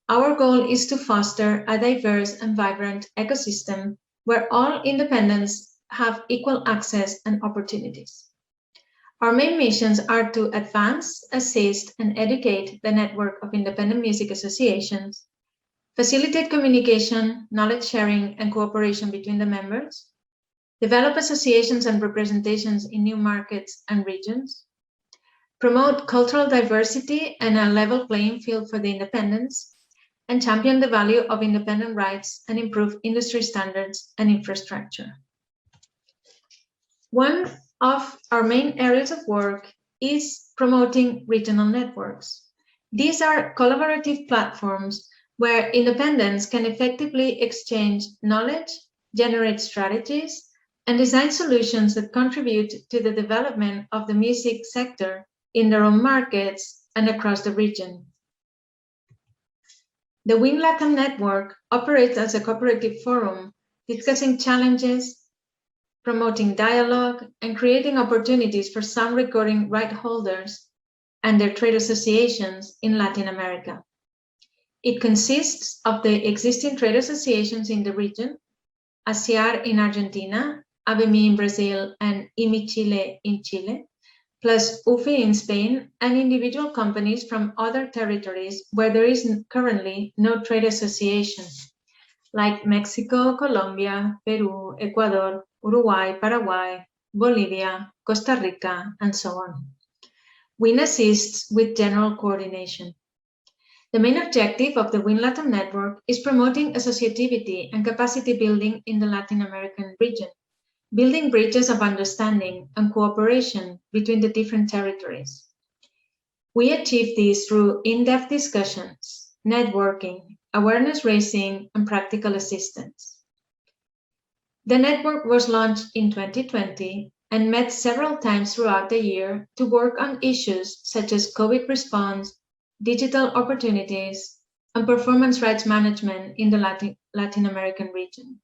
[SPEAKER 5] Our goal is to foster a diverse and vibrant ecosystem where all independents have equal access and opportunities. Our main missions are to advance, assist, and educate the network of independent music associations, facilitate communication, knowledge sharing, and cooperation between the members, develop associations and representations in new markets and regions, promote cultural diversity and a level playing field for the independents, and champion the value of independent rights and improve industry standards and infrastructure. One of our main areas of work is promoting regional networks. These are collaborative platforms where independents can effectively exchange knowledge, generate strategies, and design solutions that contribute to the development of the music sector in their own markets and across the region. The WIN Latam Network operates as a cooperative forum, discussing challenges, promoting dialogue, and creating opportunities for sound recording right holders and their trade associations in Latin America. It consists of the existing trade associations in the region, ASIAR in Argentina, ABMI in Brazil, and IMCJ in Chile, plus UFI in Spain, and individual companies from other territories where there is currently no trade association, like Mexico, Colombia, Peru, Ecuador, Uruguay, Paraguay, Bolivia, Costa Rica, and so on. WIN assists with general coordination. The main objective of the WIN Latam Network is promoting associativity and capacity building in the Latin American region, building bridges of understanding and cooperation between the different territories. We achieve this through in-depth discussions, networking, awareness raising, and practical assistance. The network was launched in 2020 and met several times throughout the year to work on issues such as COVID response, digital opportunities, and performance rights management in the Latin American region.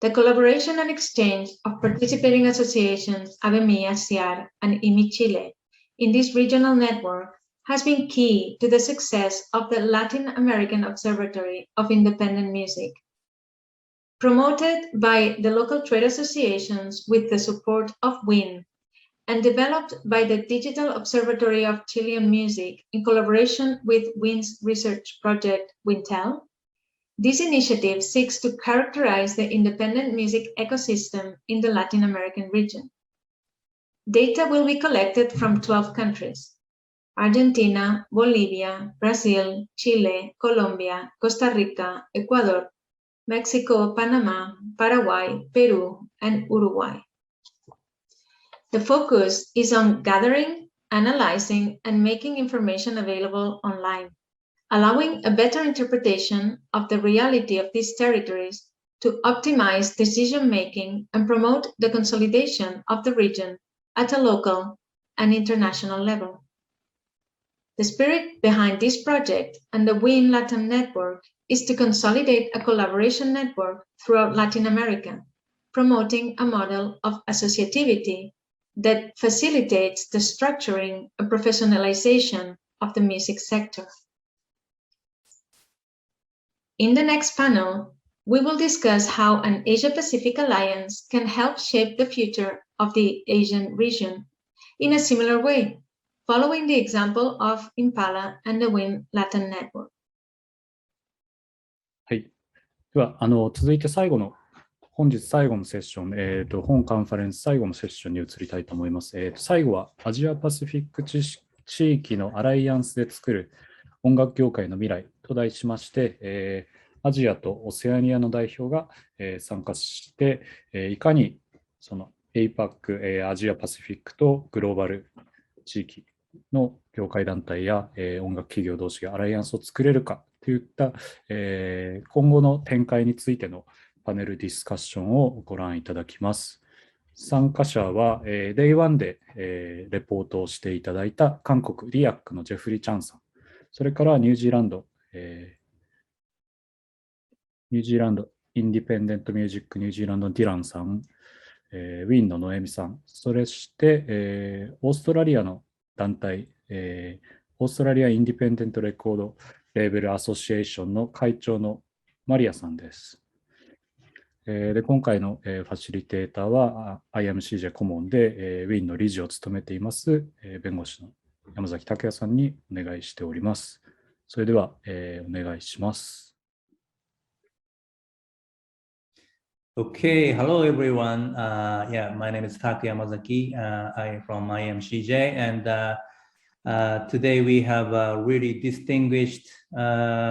[SPEAKER 5] The collaboration and exchange of participating associations, ABMI, ASIAR, and IMCJ in this regional network has been key to the success of the Latin American Observatory of Independent Music. Promoted by the local trade associations with the support of WIN, and developed by the Digital Observatory of Chilean Music in collaboration with WIN's research project WINTEL, this initiative seeks to characterize the independent music ecosystem in the Latin American region. Data will be collected from 12 countries: Argentina, Bolivia, Brazil, Chile, Colombia, Costa Rica, Ecuador, Mexico, Panama, Paraguay, Peru, and Uruguay. The focus is on gathering, analyzing, and making information available online, allowing a better interpretation of the reality of these territories to optimize decision-making and promote the consolidation of the region at a local and international level. The spirit behind this project and the WIN Latam network is to consolidate a collaboration network throughout Latin America, promoting a model of associativity that facilitates the structuring and professionalization of the music sector. In the next panel, we will discuss how an Asia-Pacific alliance can help shape the future of the Asian region in a similar way, following the example of Impala and the WIN Latin Network.
[SPEAKER 1] はい。では、続いて本日最後のセッション、本カンファレンス最後のセッションに移りたいと思います。最後はアジアパシフィック地域のアライアンスで作る音楽業界の未来と題しまして、アジアとオセアニアの代表が、参加して、いかにその APAC、アジアパシフィックとグローバル地域の業界団体や、音楽企業同士がアライアンスを作れるかといった、今後の展開についてのパネルディスカッションをご覧いただきます。参加者は、DAY2 で、レポートをしていただいた韓国リアックのジェフリー・チャンさん、それからニュージーランドインディペンデントミュージックニュージーランドのディランさん、WIN のノエミさん、それして、オーストラリアの団体、オーストラリアインディペンデントレコードレーベルアソシエーションの会長のマリアさんです。で今回の、ファシリテーターは IMCJ 顧問で、WIN の理事を務めています、弁護士の山崎拓也さんにお願いしております。それでは、お願いします。
[SPEAKER 6] Okay, hello everyone. Yeah, my name is Takuya Yamazaki. I'm from IMCJ, and today we have really distinguished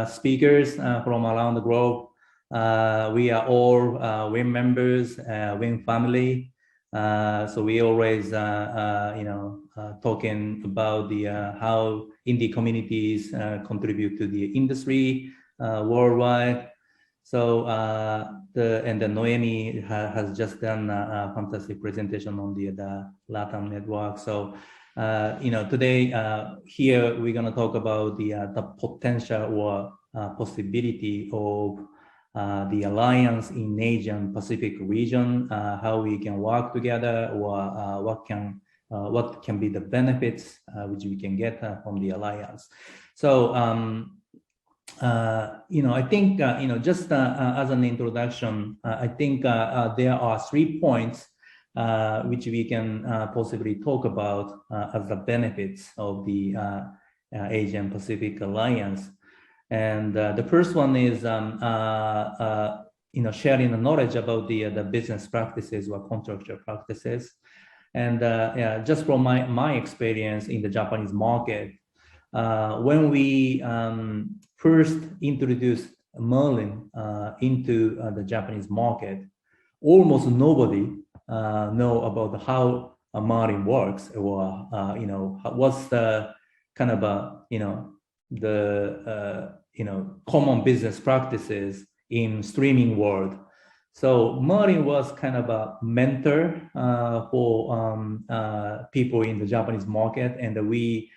[SPEAKER 6] speakers from around the globe. We are all WIN members, WIN family. So we always, talking about the how indie communities contribute to the industry worldwide. So the Noemi has just done a fantastic presentation on the LATAM network. So today here we're going to talk about the potential or possibility of the alliance in Asian Pacific region, how we can work together, or what can be the benefits which we can get from the alliance. So I think just as an introduction, I think there are 3 points which we can possibly talk about as the benefits of the Asian Pacific Alliance. And the first one is sharing the knowledge about the business practices or contractual practices. And just from my experience in the Japanese market, when we first introduced Merlin into the Japanese market, almost nobody know about how Merlin works, or what's the kind of common business practices in streaming world. So Merlin was kind of a mentor for people in the Japanese market, and we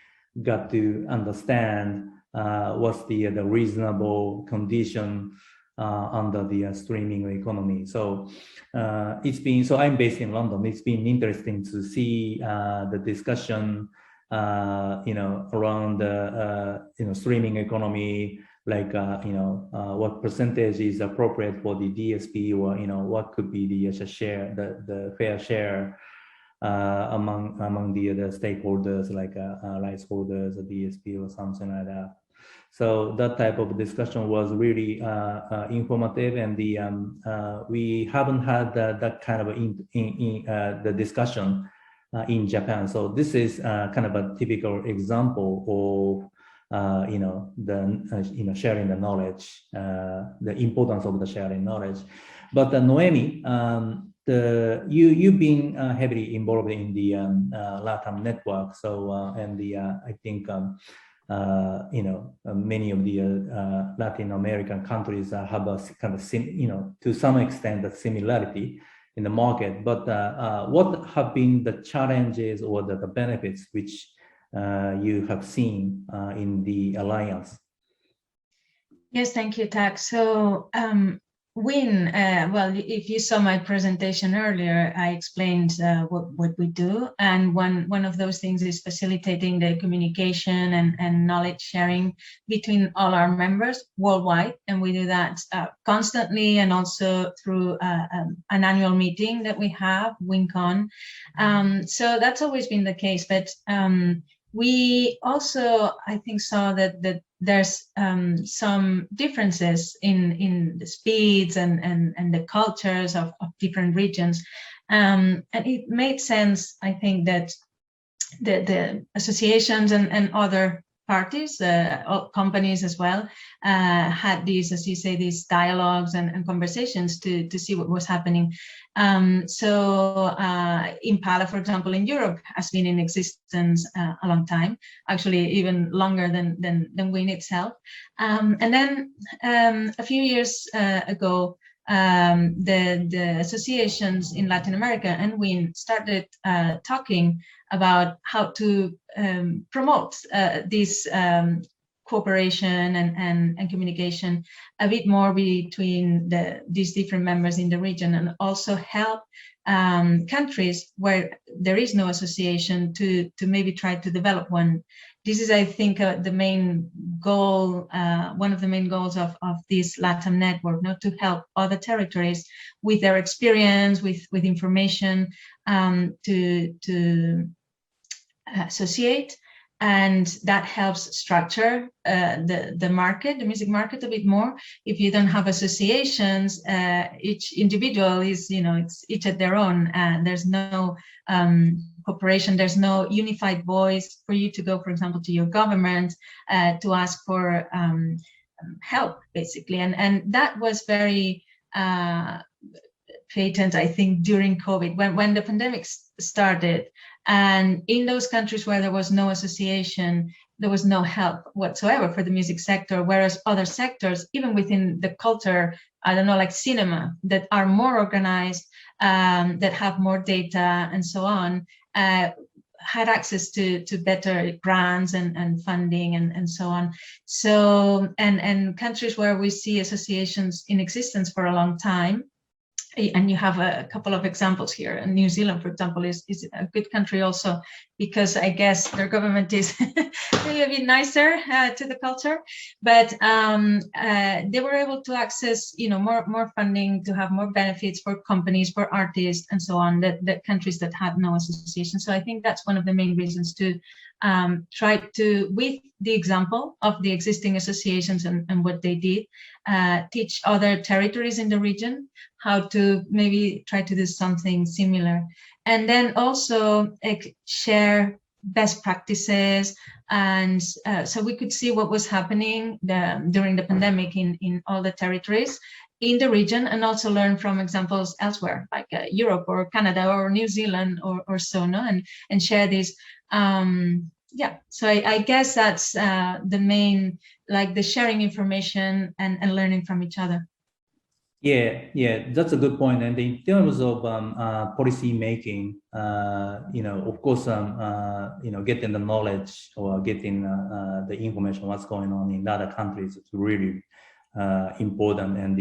[SPEAKER 6] got to understand what's the reasonable condition under the streaming economy. So I'm based in London. It's been interesting to see the discussion around streaming economy, like what percentage is appropriate for the DSP, or what could be the share, the fair share among the stakeholders, like rights holders, a DSP, or something like that. So that type of discussion was really informative, and we haven't had that kind of the discussion in Japan. So this is kind of a typical example of sharing the knowledge, the importance of the sharing knowledge. But Noemi, you've been heavily involved in the LATAM network. So I think many of the Latin American countries have a kind of to some extent a similarity in the market. But what have been the challenges or the benefits which you have seen in the alliance?
[SPEAKER 5] Yes, thank you, Tak. So WIN, well, if you saw my presentation earlier, I explained what we do. And one of those things is facilitating the communication and knowledge sharing between all our members worldwide. And we do that constantly, and also through an annual meeting that we have, WinCon. So that's always been the case. But we also, I think, saw that there's some differences in the speeds and the cultures of different regions. And it made sense, I think, that the associations and other parties, companies as well, had these, as you say, these dialogues and conversations to see what was happening. So Impala, for example, in Europe has been in existence a long time, actually even longer than WIN itself. And then a few years ago, the associations in Latin America and WIN started talking about how to promote this cooperation and communication a bit more between these different members in the region, and also help countries where there is no association to maybe try to develop one. This is, I think, the main goal, one of the main goals of this LATAM network, not to help other territories with their experience, with information, to associate, and that helps structure the market, the music market, a bit more. If you don't have associations, each individual is, it's each at their own, and there's no cooperation, there's no unified voice for you to go, for example, to your government to ask for help, basically. And that was very patent, I think, during COVID, when the pandemic started. And in those countries where there was no association, there was no help whatsoever for the music sector, whereas other sectors, even within the culture, I don't know, like cinema, that are more organized, that have more data and so on, had access to better grants and funding and so on. So, and countries where we see associations in existence for a long time, and you have a couple of examples here. And New Zealand, for example, is a good country also, because I guess their government is maybe a bit nicer to the culture, but they were able to access, more funding, to have more benefits for companies, for artists, and so on, that countries that had no association. So I think that's one of the main reasons to try to, with the example of the existing associations and what they did, teach other territories in the region how to maybe try to do something similar. And then also share best practices. And so we could see what was happening during the pandemic in all the territories in the region, and also learn from examples elsewhere, like Europe or Canada or New Zealand or so, no? And share these. Yeah, so I guess that's the main, like the sharing information and learning from each other.
[SPEAKER 6] Yeah, that's a good point. And in terms of policy making, of course, getting the knowledge or getting the information what's going on in other countries is really important. And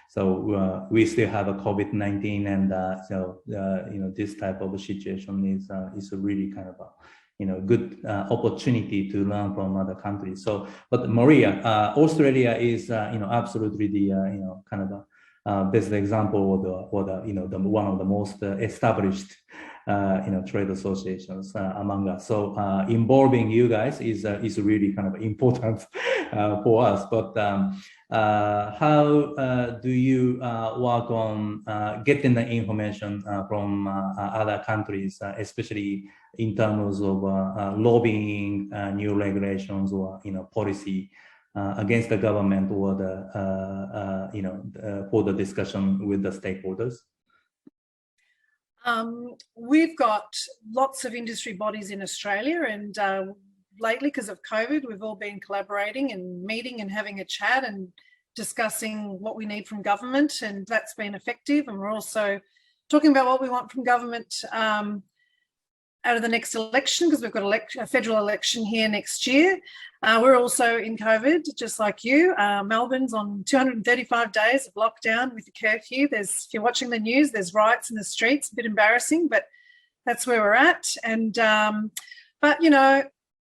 [SPEAKER 6] so we still have a COVID-19, and this type of situation is really kind of a good opportunity to learn from other countries. So, but Maria, Australia is absolutely the kind of a best example, or the one of the most established trade associations among us. So involving you guys is really kind of important for us. But how do you work on getting the information from other countries, especially in terms of lobbying new regulations or policy against the government, or for the discussion with the stakeholders?
[SPEAKER 7] We've got lots of industry bodies in Australia, and lately, because of COVID, we've all been collaborating and meeting and having a chat and discussing what we need from government, and that's been effective. And we're also talking about what we want from government out of the next election, because we've got a federal election here next year. We're also in COVID, just like you. Melbourne's on 235 days of lockdown with the curfew. If you're watching the news, there's riots in the streets, a bit embarrassing, but that's where we're at. And but, you know,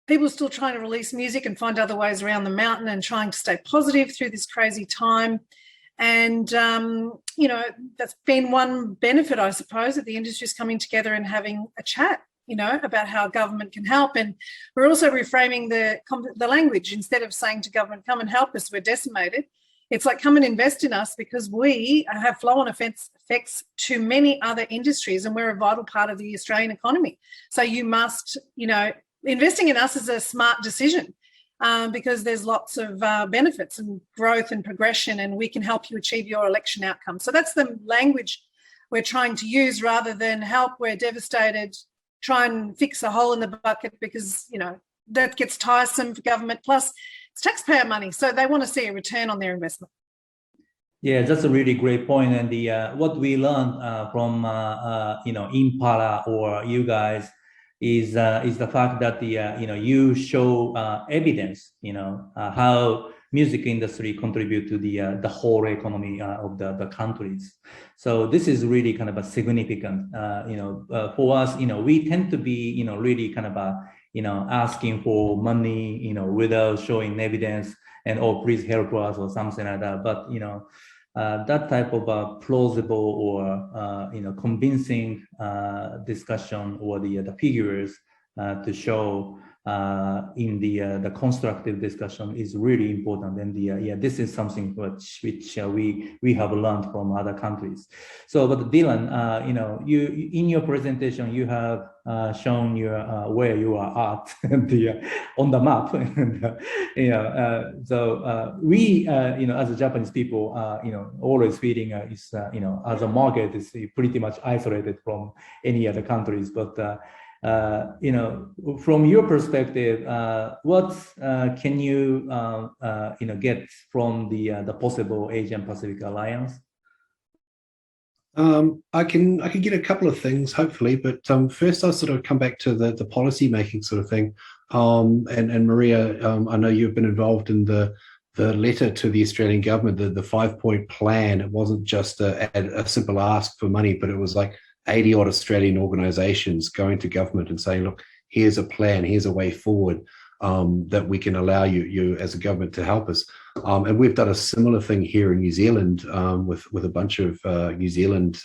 [SPEAKER 7] people are still trying to release music and find other ways around the mountain and trying to stay positive through this crazy time. And, you know, that's been one benefit, I suppose, that the industry's coming together and having a chat, you know, about how government can help. And we're also reframing the language. Instead of saying to government, come and help us, we're decimated, it's like, come and invest in us, because we have flow-on effects to many other industries and we're a vital part of the Australian economy. So you must, you know, investing in us is a smart decision, because there's lots of benefits and growth and progression, and we can help you achieve your election outcome. So that's the language we're trying to use, rather than help, we're devastated, try and fix a hole in the bucket, because, you know, that gets tiresome for government. Plus, it's taxpayer money, so they want to see a return on their investment.
[SPEAKER 6] Yeah, that's a really great point. And the what we learned from you know, Impala or you guys is the fact that the you know, you show evidence, you know, how music industry contribute to the whole economy of the countries. So this is really kind of a significant, you know, for us. You know, we tend to be, you know, really kind of you know, asking for money, you know, without showing evidence and, oh, please help us or something like that. But, you know, that type of plausible or, you know, convincing discussion or the figures to show in the constructive discussion is really important. And yeah, this is something which we have learned from other countries. So, but Dylan, you know, you in your presentation you have shown your where you are at on the map. And, you know, so we you know, as a Japanese people, you know, always feeling is you know, as a market is pretty much isolated from any other countries, but you know, from your perspective, what can you you know, get from the possible Asian Pacific Alliance?
[SPEAKER 3] I can get a couple of things, hopefully, but first I'll sort of come back to the policy making sort of thing. And Maria, I know you've been involved in the letter to the Australian government, the 5-point plan. It wasn't just a simple ask for money, but it was like 80 odd Australian organisations going to government and saying, look, here's a plan, here's a way forward that we can allow you as a government to help us. And we've done a similar thing here in New Zealand with a bunch of New Zealand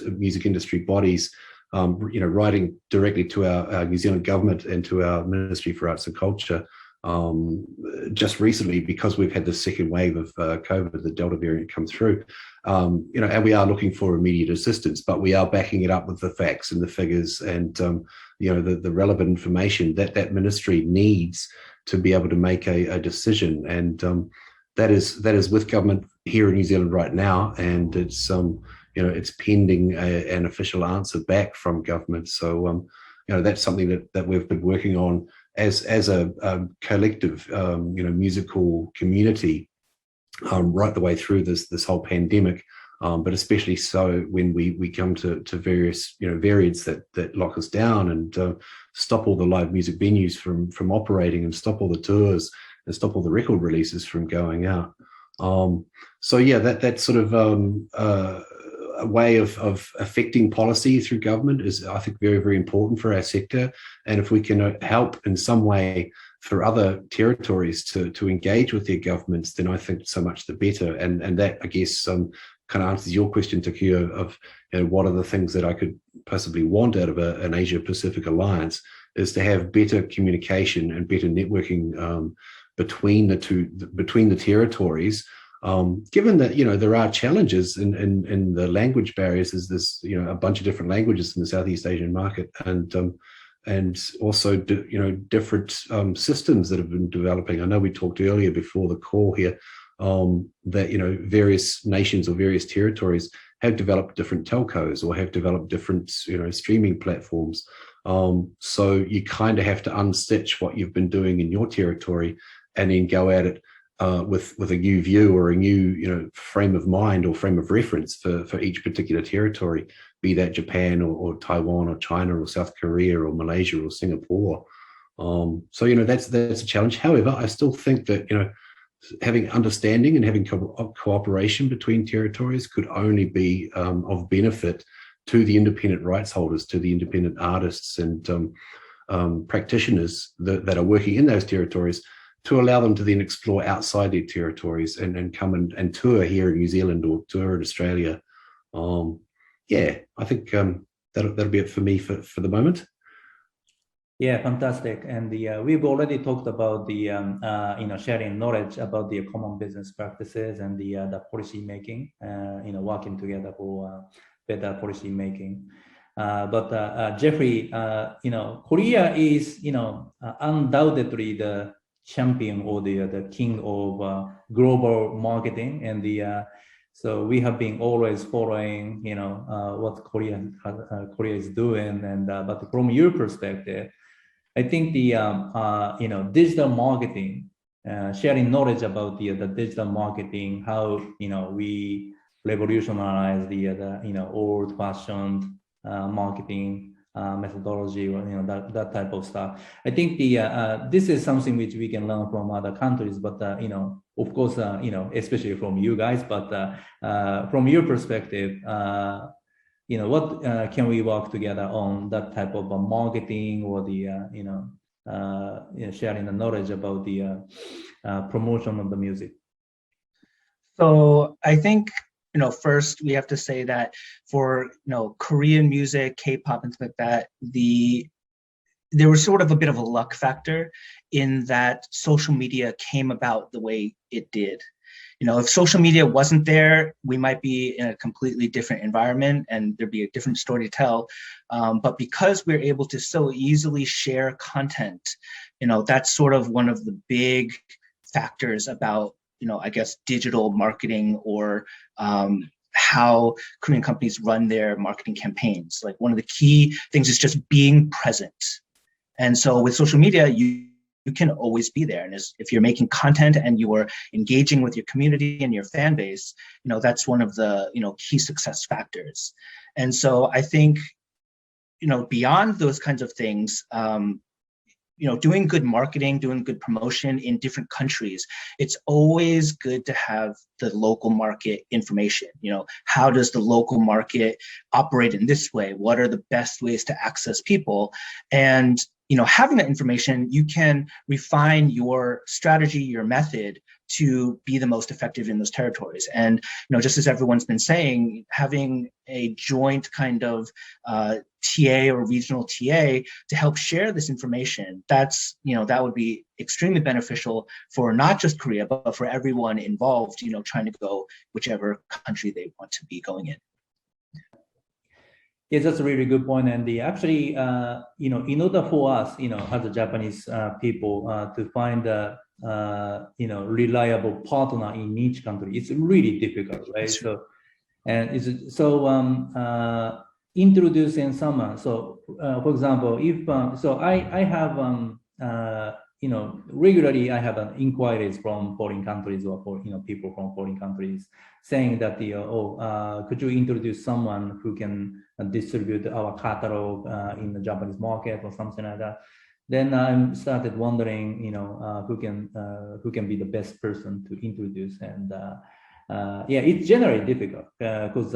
[SPEAKER 3] music industry bodies, you know, writing directly to our New Zealand government and to our Ministry for Arts and Culture just recently, because we've had the second wave of COVID, the Delta variant, come through. You know, and we are looking for immediate assistance, but we are backing it up with the facts and the figures and you know, the relevant information that ministry needs to be able to make a decision. And that is with government here in New Zealand right now, and it's you know, it's pending an official answer back from government. So you know, that's something that we've been working on as a collective you know, musical community right the way through this whole pandemic, but especially so when we come to various, you know, variants that lock us down and stop all the live music venues from operating, and stop all the tours and stop all the record releases from going out. So yeah, that sort of a way of affecting policy through government is, I think, very, very important for our sector. And if we can help in some way for other territories to engage with their governments, then I think so much the better. And that, I guess, kind of answers your question, Takuya, of, you know, what are the things that I could possibly want out of an Asia Pacific alliance, is to have better communication and better networking between the territories. Given that, you know, there are challenges in the language barriers, there's you know, a bunch of different languages in the Southeast Asian market, and also you know, different systems that have been developing. I know we talked earlier before the call here that, you know, various nations or various territories have developed different telcos or have developed different, you know, streaming platforms. So you kind of have to unstitch what you've been doing in your territory and then go at it with a new view or a new frame of mind or frame of reference for each particular territory, be that Japan or Taiwan or China or South Korea or Malaysia or Singapore. So that's a challenge. However, I still think that having understanding and having cooperation between territories could only be of benefit to the independent rights holders, to the independent artists and practitioners that are working in those territories, to allow them to then explore outside their territories and come and tour here in New Zealand or tour in Australia. I think that'll be it for me for the moment.
[SPEAKER 6] Yeah, fantastic. And we've already talked about the sharing knowledge about the common business practices and the policy making, working together for better policy making. But Jeffrey, Korea is undoubtedly the champion or the king of global marketing, and so we have been always following what Korea is doing, and but from your perspective, I think the digital marketing, sharing knowledge about the digital marketing, how we revolutionize the old-fashioned marketing methodology, or that type of stuff. I think this is something which we can learn from other countries, but of course, especially from you guys. But from your perspective, what can we work together on that type of marketing, or the sharing the knowledge about the promotion of the music?
[SPEAKER 8] So I think first we have to say that for Korean music, K-pop and things like that, there was sort of a bit of a luck factor in that social media came about the way it did. If social media wasn't there, we might be in a completely different environment and there'd be a different story to tell. But because we're able to so easily share content, that's sort of one of the big factors about, I guess, digital marketing, or how Korean companies run their marketing campaigns. Like, one of the key things is just being present. And so with social media, you can always be there. And if you're making content and you are engaging with your community and your fan base, that's one of the, key success factors. And so I think, beyond those kinds of things, doing good marketing, doing good promotion in different countries, it's always good to have the local market information. How does the local market operate in this way? What are the best ways to access people? And having that information, you can refine your strategy, your method to be the most effective in those territories. And just as everyone's been saying, having a joint kind of TA or regional TA to help share this information, that's that would be extremely beneficial for not just Korea, but for everyone involved, trying to go whichever country they want to be going in.
[SPEAKER 6] Yes, that's a really good point. And actually, in order for us, as a Japanese people, to find a reliable partner in each country, it's really difficult, right? So, and introducing someone. So, for example, if I have regularly I have inquiries from foreign countries, or for people from foreign countries saying that could you introduce someone who can distribute our catalog in the Japanese market or something like that. Then I started wondering, who can be the best person to introduce, and it's generally difficult because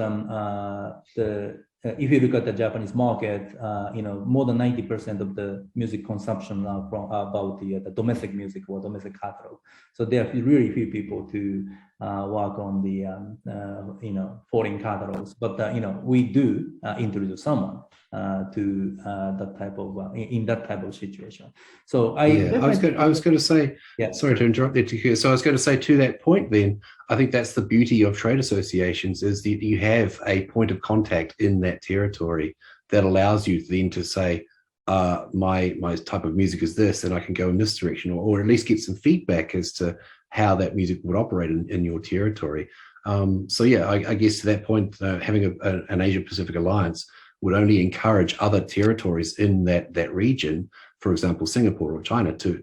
[SPEAKER 6] if you look at the Japanese market, more than 90% of the music consumption are about the domestic music or domestic catalog. So there are really few people to work on the foreign catalogs. But we do introduce someone to that type of in that type of situation. So I was going to say, sorry to interrupt there, Takuya. So I was going to say, to that point, then I think that's the beauty of trade associations, is that you have a point of contact in that territory that allows you then to say, my type of music is this, and I can go in this direction, or at least get some feedback as to how that music would operate in your territory. I guess to that point, having an Asia Pacific alliance would only encourage other territories in that region
[SPEAKER 3] for example, Singapore or China to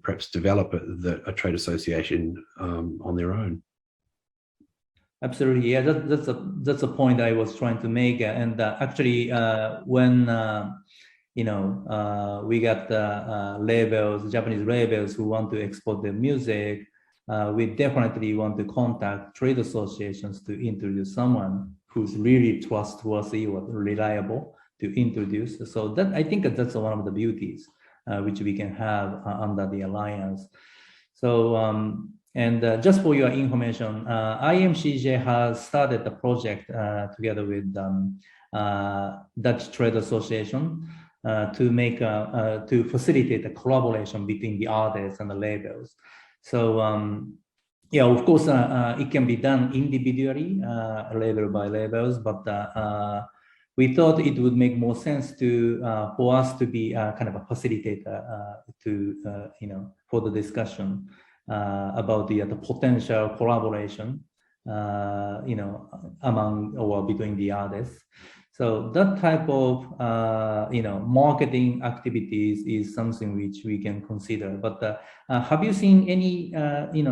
[SPEAKER 3] perhaps develop a trade association on their own.
[SPEAKER 6] Absolutely, yeah. That's a point I was trying to make, and actually, when we got labels, Japanese labels who want to export their music, we definitely want to contact trade associations to introduce someone who's really trustworthy or reliable to introduce. So that I think that's one of the beauties which we can have under the alliance. So and just for your information, IMCJ has started a project together with Dutch Trade Association to make to facilitate a collaboration between the artists and the labels. So yeah, of course, it can be done individually, label by labels, but we thought it would make more sense to for us to be kind of a facilitator to for the discussion about the potential collaboration, among or between the artists. So that type of marketing activities is something which we can consider. But have you seen any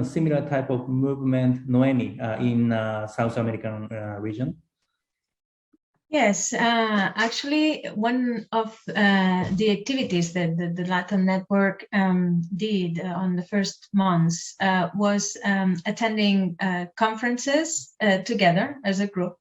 [SPEAKER 6] similar type of movement, Noemi, in South American region?
[SPEAKER 5] Yes, actually, one of the activities that the Latin Network did on the first months was attending conferences together as a group.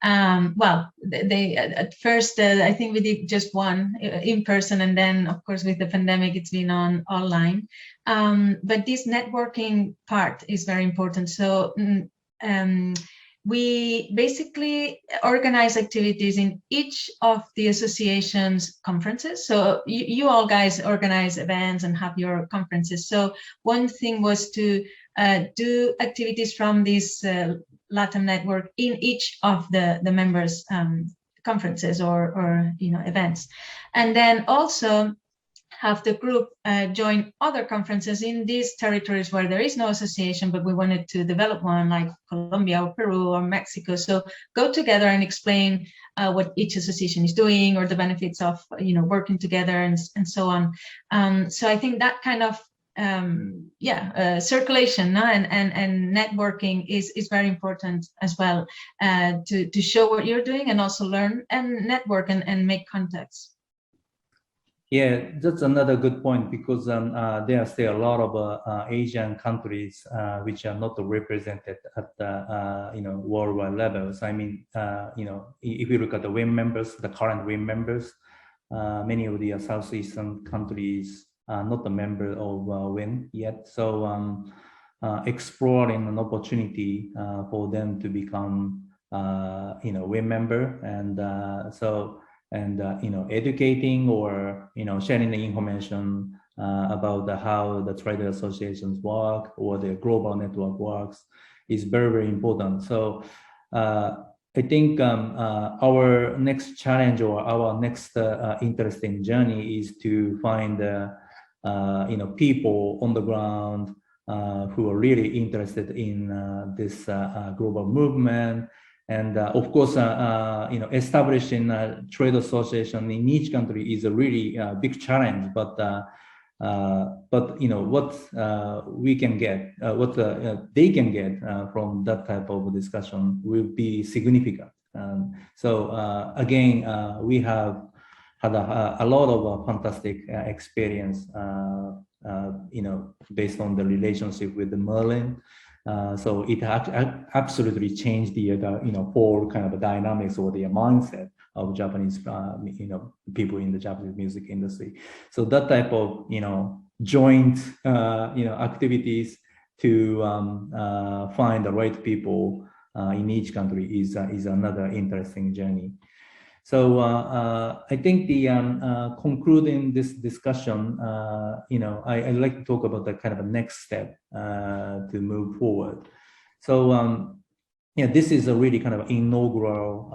[SPEAKER 5] Well, they at first, I think we did just one in person, and then, of course, with the pandemic, it's been online. But this networking part is very important. So we basically organize activities in each of the association's conferences. So you all guys organize events and have your conferences. So one thing was to do activities from this Latin network in each of the members' conferences or events, and then also have the group join other conferences in these territories where there is no association, but we wanted to develop one, like Colombia or Peru or Mexico. So go together and explain what each association is doing or the benefits of working together and so on. So I think that kind of circulation and networking is very important as well, to show what you're doing and also learn and network and make contacts.
[SPEAKER 6] Yeah, that's another good point, because there are still a lot of Asian countries which are not represented at the worldwide levels. I mean, if you look at the WIN members, the current WIN members, many of the Southeastern countries are not a member of WIN yet. So exploring an opportunity for them to become WIN member, and educating or sharing the information about how the trade associations work or the global network works is very, very important. So I think our next challenge or our next interesting journey is to find people on the ground who are really interested in this global movement. And of course, establishing a trade association in each country is a really big challenge. But what we can get, what they can get from that type of discussion will be significant. So again, we have had a lot of fantastic experience, based on the relationship with the Merlin. So it absolutely changed the whole kind of dynamics or the mindset of Japanese people in the Japanese music industry. So that type of joint activities to find the right people in each country is another interesting journey. So I think the concluding this discussion, I'd like to talk about the kind of a next step to move forward. So this is a really kind of inaugural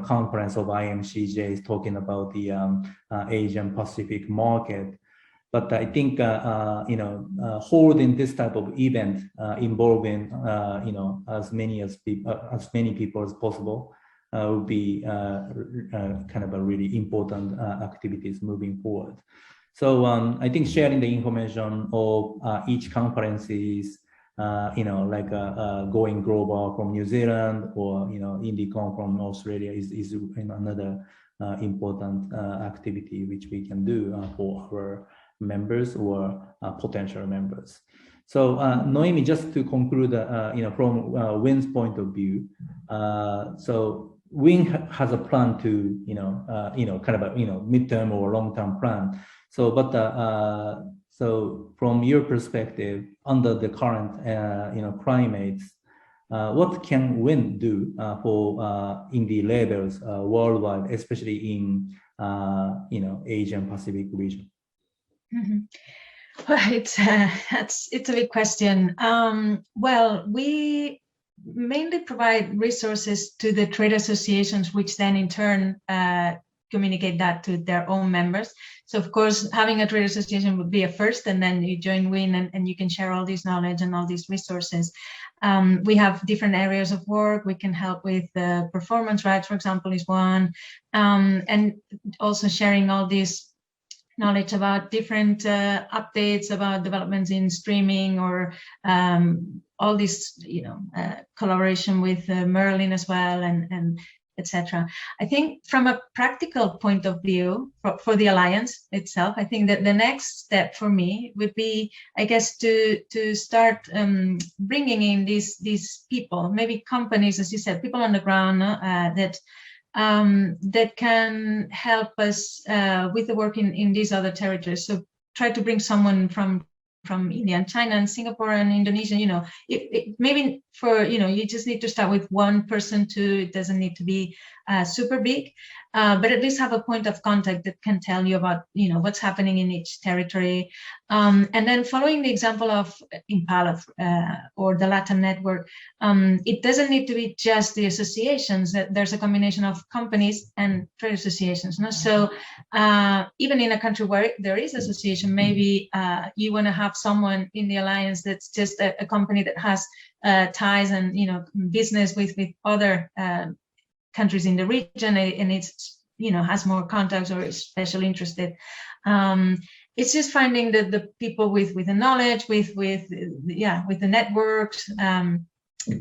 [SPEAKER 6] conference of IMCJ talking about the Asian Pacific market. But I think holding this type of event involving as many people as possible would be kind of a really important activities moving forward. So I think sharing the information of each conferences, going global from New Zealand or IndieCon from Australia is another important activity which we can do for our members or potential members. So Noemi, just to conclude, from WIN's point of view, so WIN has a plan to, kind of a, midterm or long-term plan. So, but so from your perspective, under the current, climates, what can WIN do for indie labels worldwide, especially in, Asian Pacific region?
[SPEAKER 5] Mm-hmm. Well, it's a big question. Well, we mainly provide resources to the trade associations, which then in turn communicate that to their own members. So of course, having a trade association would be a first, and then you join WIN and you can share all this knowledge and all these resources. We have different areas of work. We can help with performance rights, for example, is one, and also sharing all this knowledge about different updates about developments in streaming or all this, collaboration with Merlin as well, and etc. I think from a practical point of view for the Alliance itself, I think that the next step for me would be, I guess, to start bringing in these people, maybe companies, as you said, people on the ground that can help us with the work in these other territories. So try to bring someone from India and China and Singapore and Indonesia, maybe for, you just need to start with one person, two, it doesn't need to be super big, but at least have a point of contact that can tell you about, what's happening in each territory. And then following the example of Impala or the Latin network, it doesn't need to be just the associations. There's a combination of companies and trade associations. So even in a country where there is association, maybe you want to have someone in the Alliance that's just a company that has ties and business with other countries in the region, and it's has more contacts or is especially interested. It's just finding the people with the knowledge, with the networks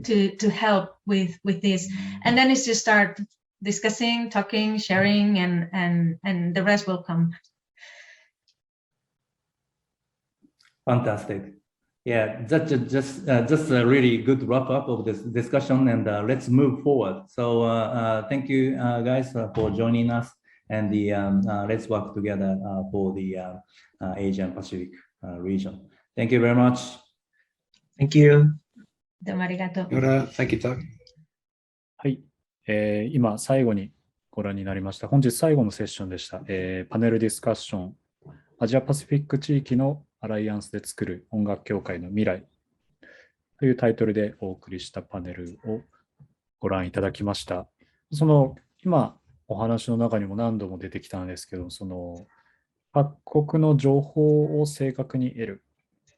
[SPEAKER 5] to help with this, and then it's just start discussing, talking, sharing, and the rest will come.
[SPEAKER 6] Fantastic. Yeah, that's just a really good wrap up of this discussion, and let's move forward. So thank you guys for joining us, and let's work together for the Asian Pacific region. Thank you very much.
[SPEAKER 8] Thank you.
[SPEAKER 5] どうもありがとう。
[SPEAKER 3] Thank you, Doug.
[SPEAKER 1] はい、今最後にご覧になりました。本日最後のセッションでした。パネルディスカッション、アジアパシフィック地域のアライアンスで作る音楽協会の未来というタイトルでお送りしたパネルをご覧いただきました。今お話の中にも何度も出てきたんですけど、各国の情報を正確に得る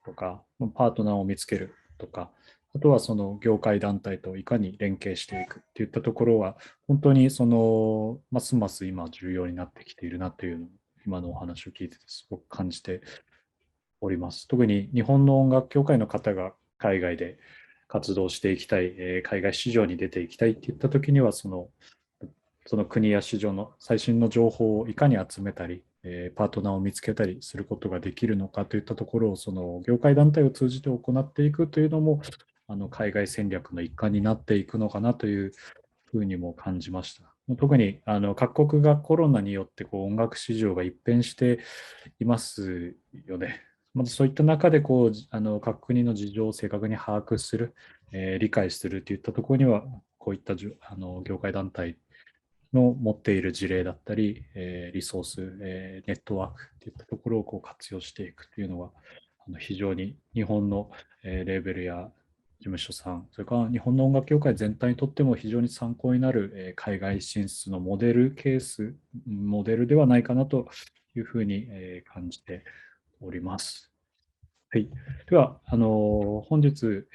[SPEAKER 1] とか、パートナーを見つけるとか、あとは業界団体といかに連携していくっていったところは、本当にますます今重要になってきているなというのを今のお話を聞いてすごく感じております。特に日本の音楽協会の方が海外で活動していきたい、海外市場に出ていきたいっていったときには、その国や市場の最新の情報をいかに集めたり、パートナーを見つけたりすることができるのかといったところを業界団体を通じて行っていくというのも海外戦略の一環になっていくのかなというふうにも感じました。特に各国がコロナによって音楽市場が一変していますよね。まずそういった中で各国の事情を正確に把握する、理解するといったところにはこういった業界団体の持っている事例だったり、リソース、ネットワークといったところを活用していくというのは非常に日本のレーベルや事務所さん、それから日本の音楽業界全体にとっても非常に参考になる海外進出のモデルではないかなというふうに感じております。はい、では本日、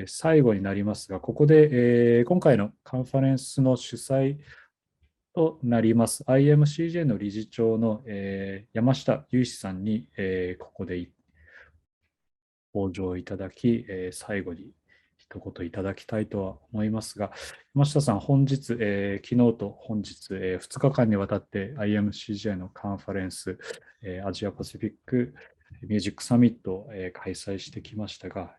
[SPEAKER 1] 最後になりますが、ここで、今回のカンファレンスの主催となります。IMCJ の理事長の、山下雄志さんに、ここで登場いただき、最後に一言いただきたいとは思いますが、山下さん、本日、昨日と本日、2日間にわたって IMCJ のカンファレンス、アジアパシフィックミュージックサミットを、開催してきましたが、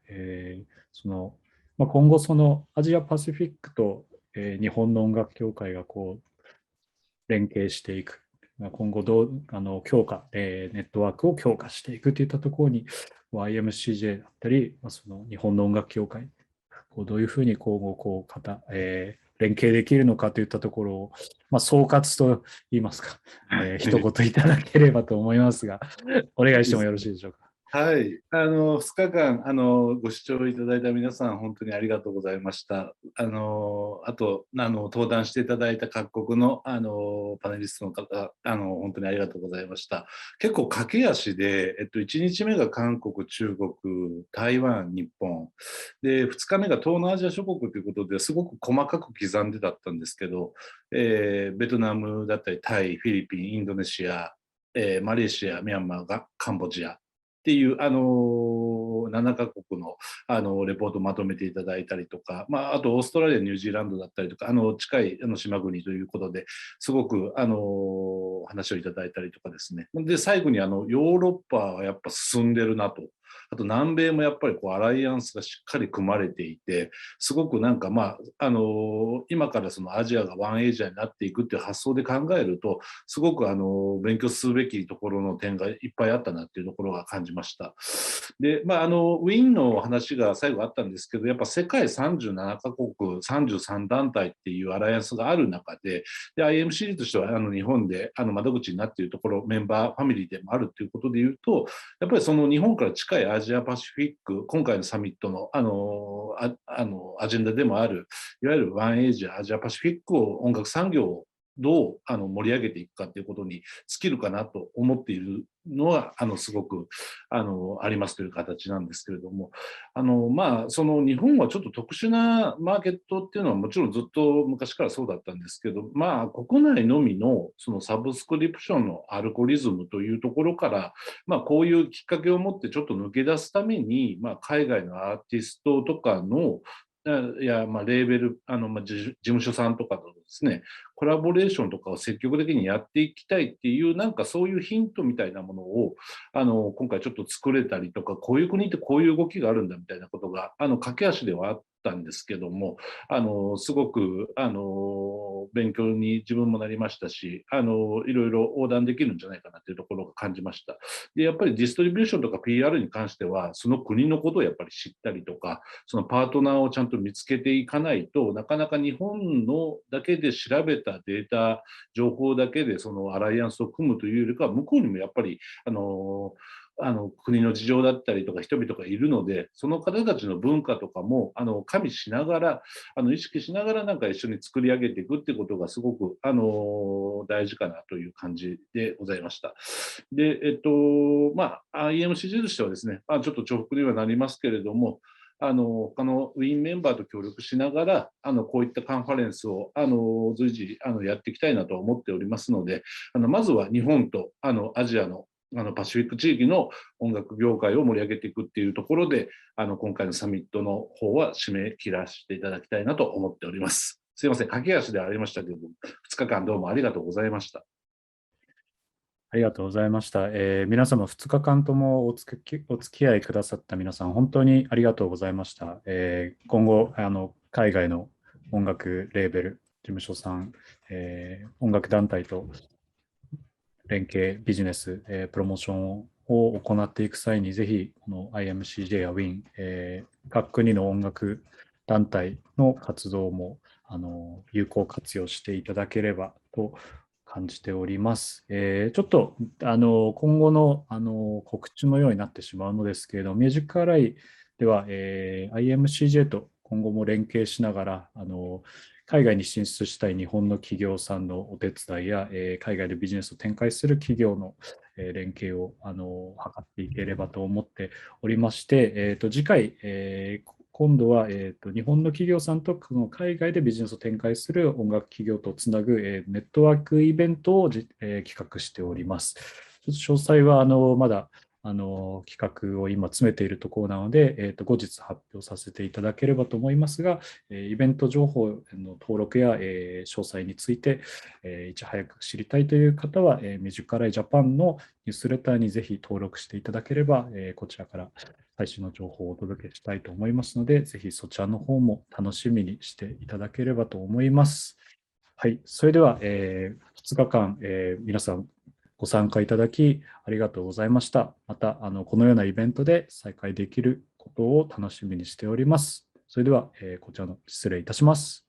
[SPEAKER 1] 今後そのアジアパシフィックと、日本の音楽協会がこう連携していく、今後どう強化、ネットワークを強化していくといったところに、IMCJ だったり、その日本の音楽協会、どういうふうに今後連携できるのかといったところを、総括といいますか、一言いただければと思いますが、お願いしてもよろしいでしょうか。
[SPEAKER 9] はい、2日間ご視聴いただいた皆さん、本当にありがとうございました。あと登壇していただいた各国のパネリストの方、本当にありがとうございました。結構駆け足で、1日目が韓国、中国、台湾、日本で、2日目が東南アジア諸国ということですごく細かく刻んでだったんですけど、ベトナムだったりタイ、フィリピン、インドネシア、マレーシア、ミャンマーがカンボジアっていう7カ国のレポートをまとめていただいたりとか、あとオーストラリア、ニュージーランドだったりとか、近い島国ということですごく話をいただいたりとかですね。で最後にヨーロッパはやっぱ進んでるなと。あと南米もやっぱりアライアンスがしっかり組まれていて、すごくなんか今からそのアジアがワンエイジアになっていくっていう発想で考えると、すごく勉強すべきところの点がいっぱいあったなっていうところが感じました。で、WIN の話が最後あったんですけど、やっぱ世界37カ国33団体っていうアライアンスがある中で、IMCJ としては日本で窓口になっているところ、メンバーファミリーでもあるということでいうと、やっぱりその日本から近いアジアパシフィック、今回のサミットのアジェンダでもある、いわゆるワンエイジア、アジアパシフィック音楽産業をどう盛り上げていくかということに尽きるかなと思っているのはすごくありますという形なんですけれども、その日本はちょっと特殊なマーケットっていうのはもちろんずっと昔からそうだったんですけど、国内のみのそのサブスクリプションのアルゴリズムというところから、こういうきっかけを持ってちょっと抜け出すために、海外のアーティストとかのレーベル、事務所さんとかとですね、コラボレーションとかを積極的にやっていきたいっていう、なんかそういうヒントみたいなものを、今回ちょっと作れたりとか、こういう国ってこういう動きがあるんだみたいなことが、駆け足ではあったんですけども、すごく、勉強に自分もなりましたし、いろいろ横断できるんじゃないかなというところを感じました。で、やっぱりディストリビューションとか PR に関しては、その国のことをやっぱり知ったりとか、そのパートナーをちゃんと見つけていかないとなかなか日本のだけで調べたデータ情報だけでそのアライアンスを組むというよりかは、向こうにもやっぱり国の事情だったりとか人々がいるので、その方たちの文化とかも加味しながら意識しながらなんか一緒に作り上げていくってことがすごく大事かなという感じでございました。で、IMCJ としてはですね、ちょっと重複にはなりますけれども、他のWINメンバーと協力しながらこういったカンファレンスを随時やっていきたいなと思っておりますので、まずは日本とアジアのパシフィック地域の音楽業界を盛り上げていくっていうところで今回のサミットの方は締め切らせていただきたいなと思っております。すいません、駆け足ではありましたけれども、2日間どうもありがとうございました。
[SPEAKER 1] ありがとうございました。皆様2日間ともお付き合いくださった皆さん、本当にありがとうございました。今後海外の音楽レーベル、事務所さん、音楽団体と連携、ビジネス、プロモーションを行っていく際に、ぜひこの IMCJ や WIN、各国の音楽団体の活動も有効活用していただければと感じております。ちょっと今後の告知のようになってしまうのですけれども、ミュージックアライでは、IMCJ と今後も連携しながら海外に進出したい日本の企業さんのお手伝いや、海外でビジネスを展開する企業の連携を図っていければと思っておりまして、次回、今度は、日本の企業さんと海外でビジネスを展開する音楽企業とつなぐ、ネットワークイベントを企画しております。ちょっと詳細はまだ企画を今詰めているところなので、後日発表させていただければと思いますが、イベント情報の登録や、詳細について、いち早く知りたいという方は、ミュージックアライジャパンのニュースレターにぜひ登録していただければ、こちらから最新の情報をお届けしたいと思いますので、ぜひそちらの方も楽しみにしていただければと思います。はい、それでは、2日間、皆さんご参加いただきありがとうございました。またこのようなイベントで再会できることを楽しみにしております。それでは、こちらの失礼いたします。